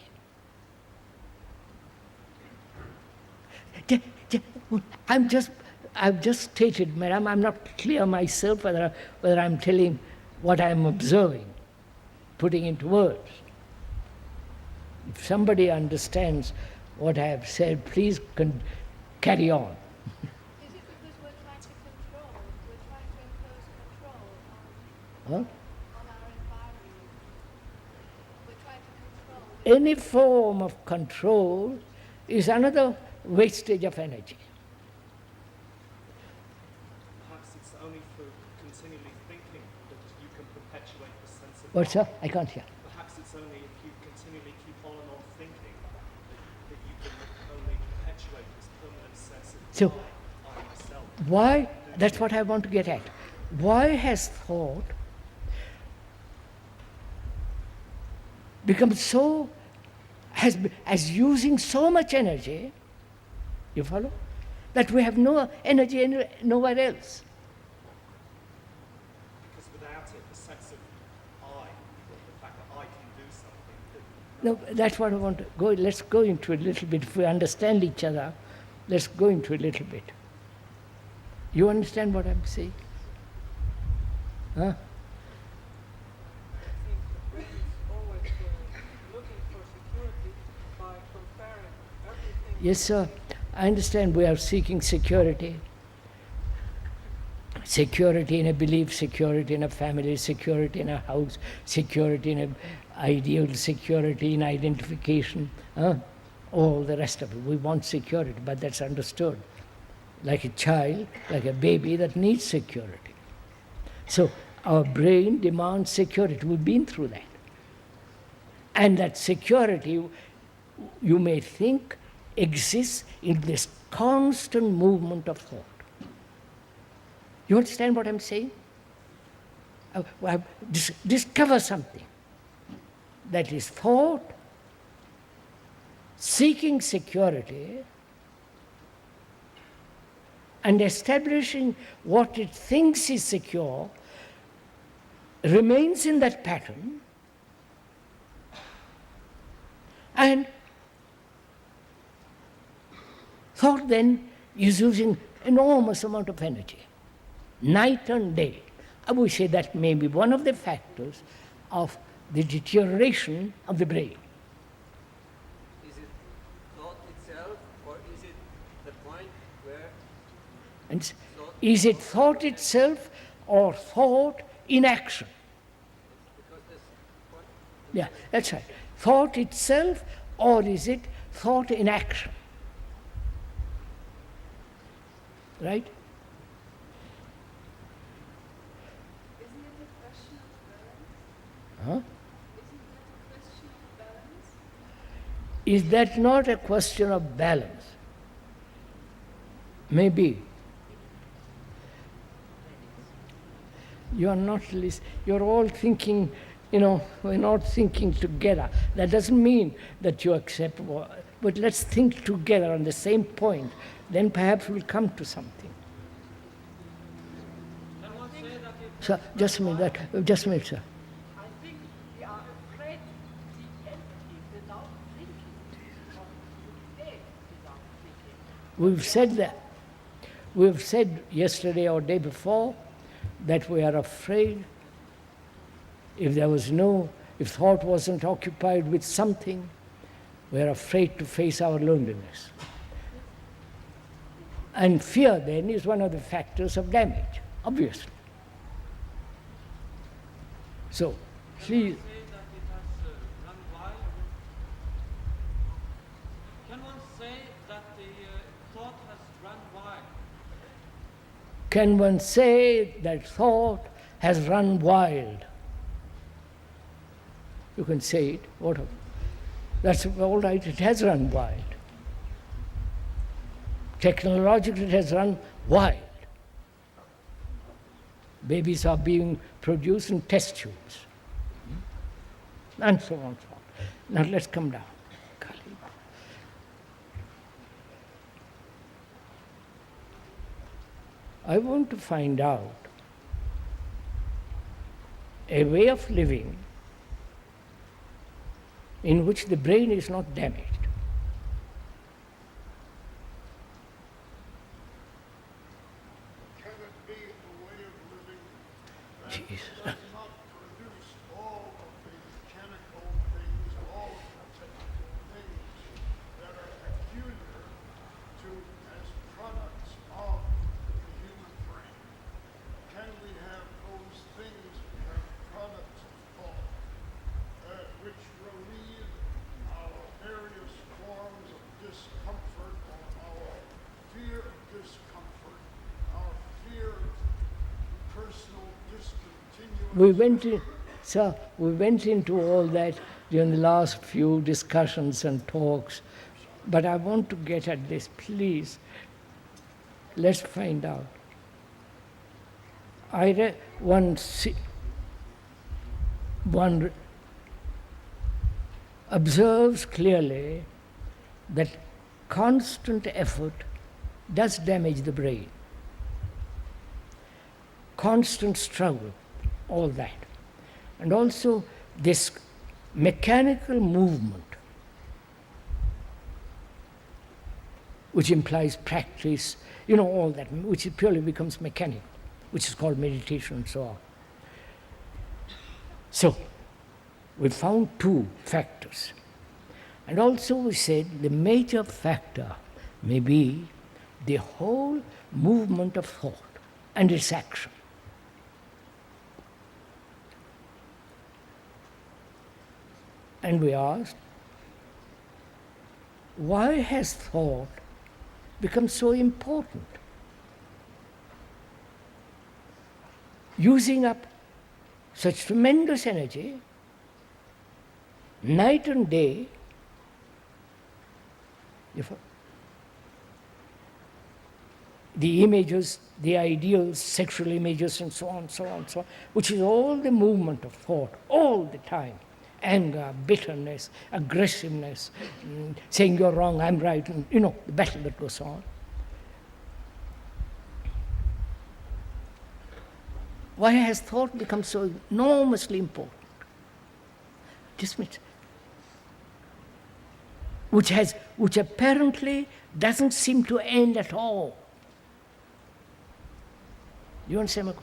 Speaker 1: I've just stated, madam, I'm not clear myself whether I'm telling what I'm observing, putting into words. If somebody understands what I have said, please carry on.
Speaker 5: Is it because we're trying to control? We're trying to impose control
Speaker 1: Huh?
Speaker 5: on our environment. We're trying to control.
Speaker 1: Any form of control is another wastage of energy.
Speaker 6: Perhaps it's only through continually thinking that you can perpetuate the sense of
Speaker 1: What's that? I can't hear.
Speaker 6: Perhaps it's only if you continually keep on and on thinking that you can only perpetuate this permanent sense of
Speaker 1: So,
Speaker 6: I myself.
Speaker 1: why? That's what I want to get at. Why has thought become as using so much energy, you follow, that we have no energy nowhere else?
Speaker 6: Because without it, the sense of I, the fact that I can do something.
Speaker 1: No, that's what I want to go. Let's go into a little bit. If we understand each other, let's go into a little bit. You understand what I'm saying? Huh?
Speaker 12: I think the brain is always looking for security by comparing everything.
Speaker 1: Yes, sir. I understand we are seeking security. Security in a belief, security in a family, security in a house, security in an ideal, security in identification, all the rest of it. We want security, but that's understood. Like a child, like a baby that needs security. So our brain demands security. We've been through that. And that security, you may think, exists in this constant movement of thought. You understand what I'm saying? Discover something. That is thought, seeking security, and establishing what it thinks is secure, remains in that pattern, and thought then is using enormous amount of energy, night and day. I would say that may be one of the factors of the deterioration of the brain.
Speaker 7: Is it thought itself, or is it the point where
Speaker 1: And
Speaker 7: thought
Speaker 1: Is it thought itself or thought in action? Yeah, that's right. Thought itself, or is it thought in action? Right?
Speaker 5: Isn't it a question of balance?
Speaker 1: Huh?
Speaker 5: Isn't that a question of balance?
Speaker 1: Is that not a question of balance? Maybe. You are not listening. You're all thinking, we're not thinking together. That doesn't mean that you accept, but let's think together on the same point. Then perhaps we'll come to something.
Speaker 12: Can one say that it
Speaker 1: Sir, just a minute, sir.
Speaker 8: I think we are afraid to see empty without thinking, or to act without thinking.
Speaker 1: We've said yesterday or day before that we are afraid if thought wasn't occupied with something, we are afraid to face our loneliness. And fear then is one of the factors of damage, obviously. So, please.
Speaker 12: say that it has run wild? Can one say that the thought has run wild?
Speaker 1: Can one say that thought has run wild? You can say it. That's all right, it has run wild. Technologically, it has run wild. Babies are being produced in test tubes. And so on and so on. Now let's come down. I want to find out a way of living in which the brain is not damaged.
Speaker 9: Can it be a way of living that
Speaker 1: Jesus.
Speaker 9: does not produce all of the mechanical things, all of the technical things that are peculiar to as products of the human brain? Can we have those things which are products of thought, which relieve our various forms of discomfort or our fear of discomfort, our fear of personal discontinuance?
Speaker 1: We went into all that during the last few discussions and talks, but I want to get at this, please. Let's find out. One observes clearly that constant effort does damage the brain. Constant struggle, all that. And also this mechanical movement, which implies practice, all that, which purely becomes mechanical, which is called meditation and so on. So, we found two factors. And also we said the major factor may be the whole movement of thought and its action. And we asked, why has thought become so important? Using up such tremendous energy, night and day, the images, the ideals, sexual images, and so on, so on, so on, which is all the movement of thought, all the time. Anger, bitterness, aggressiveness, saying you're wrong, I'm right, and the battle that goes on. Why has thought become so enormously important? Dismiss. Which apparently doesn't seem to end at all. You understand? Of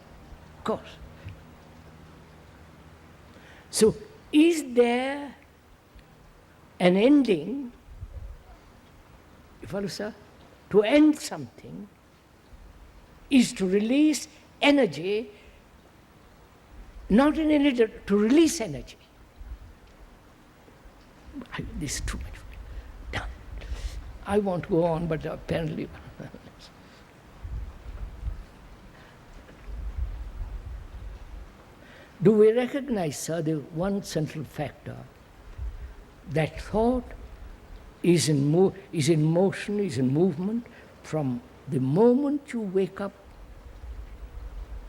Speaker 1: course. So, is there an ending, you follow, sir? To end something, is to release energy, not in any to release energy. This is too much. Done. I want to go on, but apparently. Do we recognize, sir, the one central factor, that thought is in motion, is in movement from the moment you wake up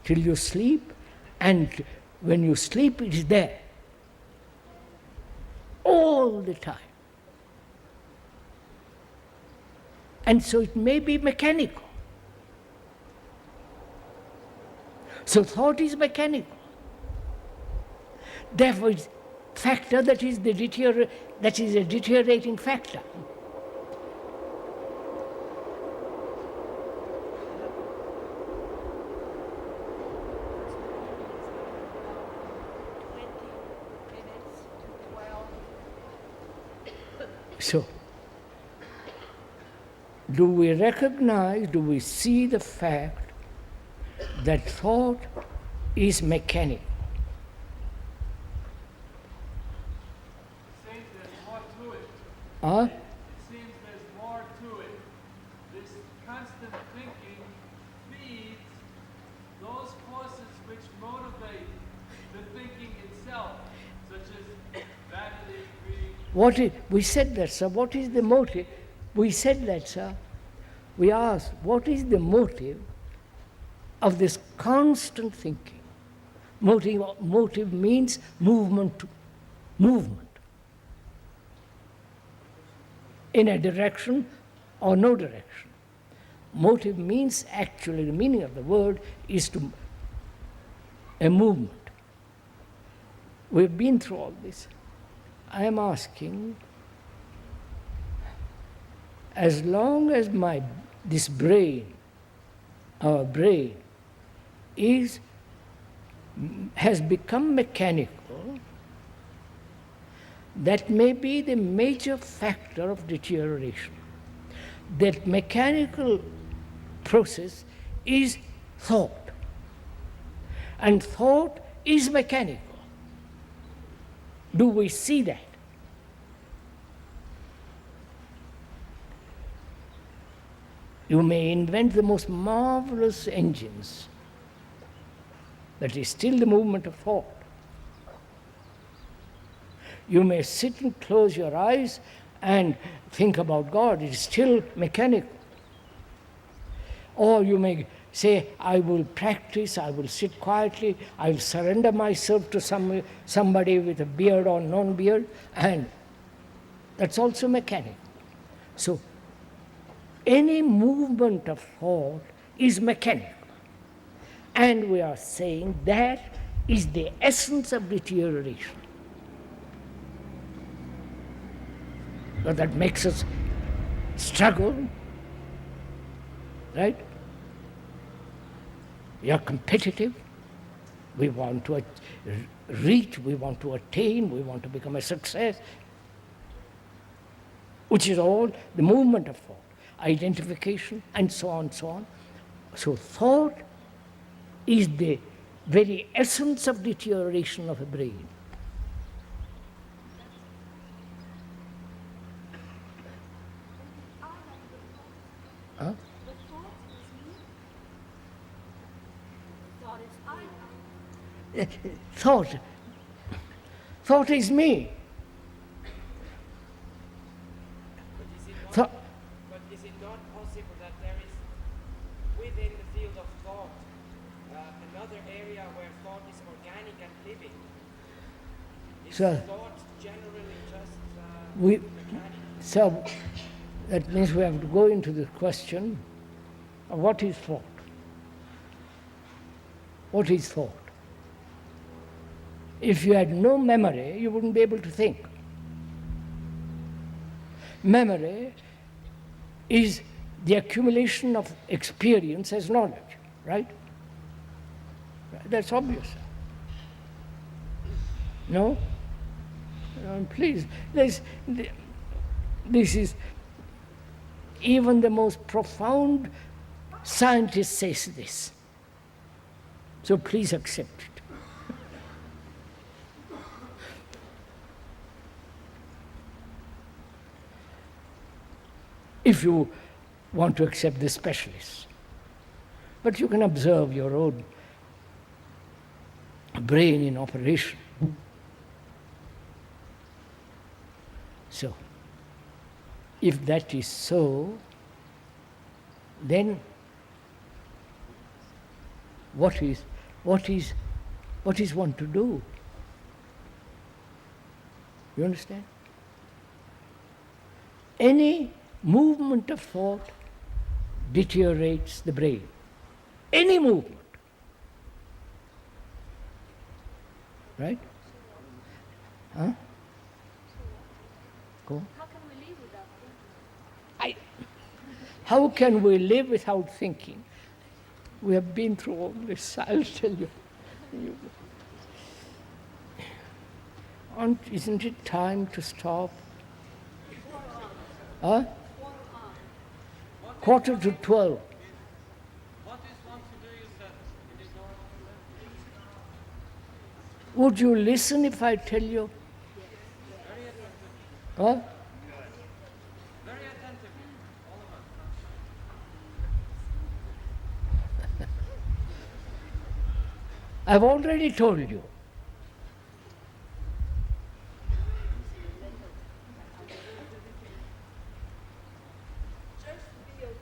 Speaker 1: till you sleep, and when you sleep it is there all the time. And so it may be mechanical. So thought is mechanical. Therefore, it's factor that is a deteriorating factor. So, do we recognize, do we see the fact that thought is mechanical?
Speaker 12: It seems there's more to it. This constant thinking feeds those forces which motivate the thinking itself, such as vanity, greed.
Speaker 1: We said that, sir. What is the motive? We said that, sir. We asked, what is the motive of this constant thinking? Motive means movement. In a direction or no direction. Motive means, actually, the meaning of the word is a movement. We've been through all this. I am asking, as long as this brain, our brain, has become mechanical, that may be the major factor of deterioration. That mechanical process is thought. And thought is mechanical. Do we see that? You may invent the most marvelous engines, but it's still the movement of thought. You may sit and close your eyes and think about God. It is still mechanical. Or you may say, I will practice, I will sit quietly, I will surrender myself to somebody with a beard or non-beard, and that's also mechanical. So any movement of thought is mechanical. And we are saying that is the essence of deterioration. But that makes us struggle, right? We are competitive. We want to reach, we want to attain, we want to become a success, which is all the movement of thought, identification, and so on, so on. So thought is the very essence of deterioration of a brain. Huh? Thought is me.
Speaker 13: But is it not possible that there is, within the field of thought, another area where thought is organic and living? Is thought generally just mechanical?
Speaker 1: So that means we have to go into the question of what is thought? What is thought? If you had no memory, you wouldn't be able to think. Memory is the accumulation of experience as knowledge, right? That's obvious. No? Please, this is even the most profound scientist says this. So please accept it. If you want to accept the specialists. But you can observe your own brain in operation. So, if that is so, then what is one to do? You understand? Any movement of thought deteriorates the brain. Any movement. Right? Huh? Go on.
Speaker 5: How can we live without thinking?
Speaker 1: How can we live without thinking? We have been through all this, I'll tell you. Isn't it time to stop? Huh? 11:45.
Speaker 12: What is one to do, you said? It is not
Speaker 1: Would you listen if I tell you?
Speaker 12: very attentive.
Speaker 1: Huh?
Speaker 12: Very attentive, all of us.
Speaker 1: I've already told you.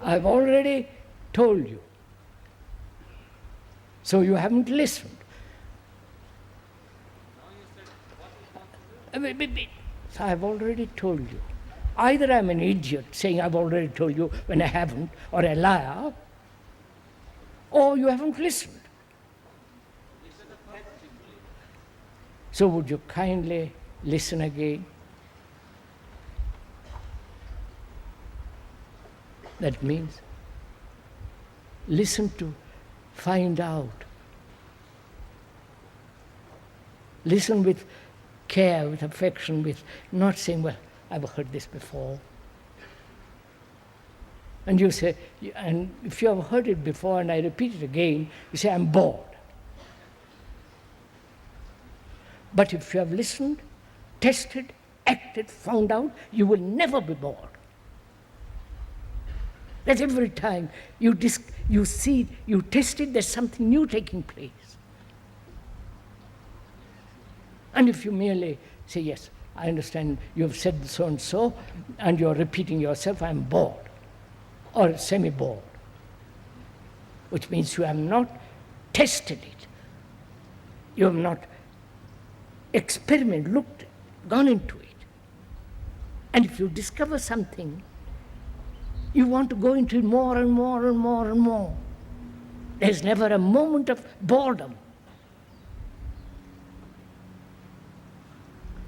Speaker 1: I've already told you. So you haven't listened. So I've already told you. Either I'm an idiot saying I've already told you when I haven't, or a liar, or you haven't listened. So would you kindly listen again? That means listen to find out. Listen with care, with affection, with not saying, well, I've heard this before. And you say, and if you have heard it before and I repeat it again, you say, I'm bored. But if you have listened, tested, acted, found out, you will never be bored. That every time you see, you test it, there's something new taking place. And if you merely say, yes, I understand you have said so and so, and you're repeating yourself, I'm bored, or semi-bored, which means you have not tested it. You have not experimented, looked, gone into it. And if you discover something, you want to go into it more and more and more and more. There's never a moment of boredom.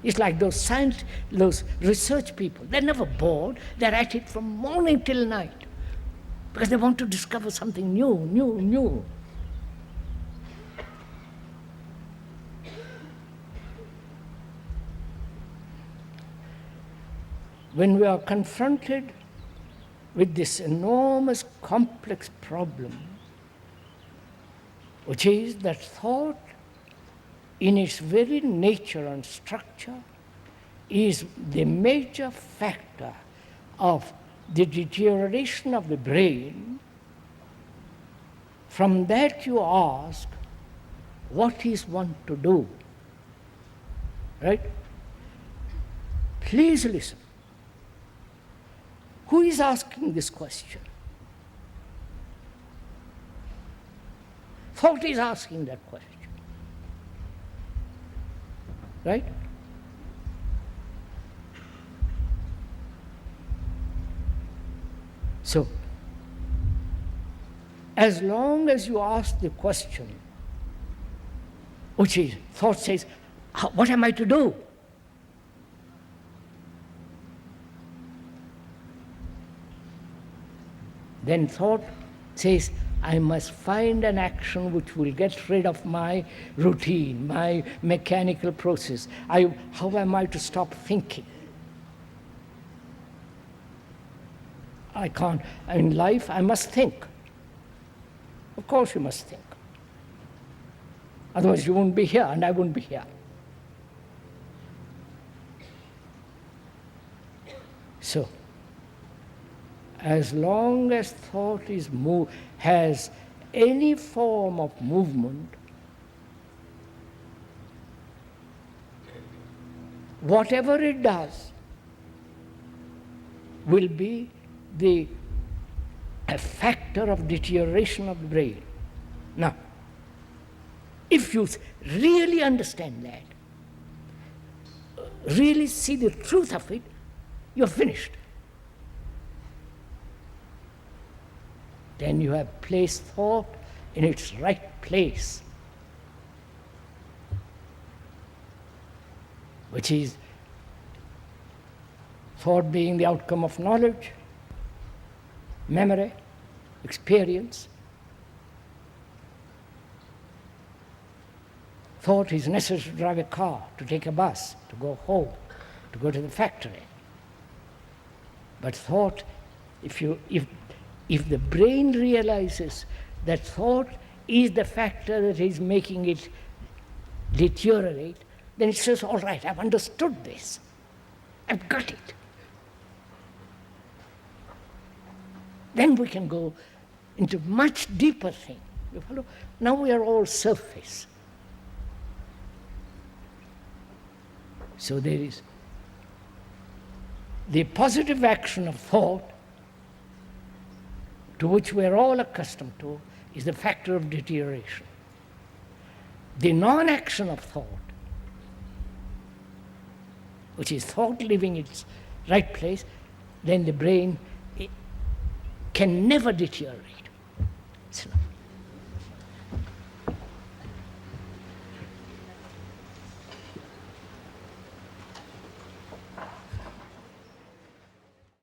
Speaker 1: It's like those research people. They're never bored. They're at it from morning till night because they want to discover something new. When we are confronted with this enormous complex problem, which is that thought in its very nature and structure is the major factor of the deterioration of the brain, from that you ask, what is one to do? Right? Please listen. Who is asking this question? Thought is asking that question. Right? So, as long as you ask the question, which is, thought says, what am I to do? Then thought says, I must find an action which will get rid of my routine, my mechanical process. How am I to stop thinking? I can't. In life, I must think. Of course you must think. Otherwise you wouldn't be here and I wouldn't be here. So, as long as thought has any form of movement, whatever it does will be a factor of deterioration of the brain. Now, if you really understand that, really see the truth of it, you're finished. Then you have placed thought in its right place, which is thought being the outcome of knowledge, memory, experience. Thought is necessary to drive a car, to take a bus, to go home, to go to the factory. But thought, if the brain realizes that thought is the factor that is making it deteriorate, then it says, all right, I've understood this. I've got it. Then we can go into much deeper thing. You follow? Now we are all surface. So there is the positive action of thought, to which we are all accustomed to, is the factor of deterioration. The non-action of thought, which is thought leaving its right place, then the brain can never deteriorate.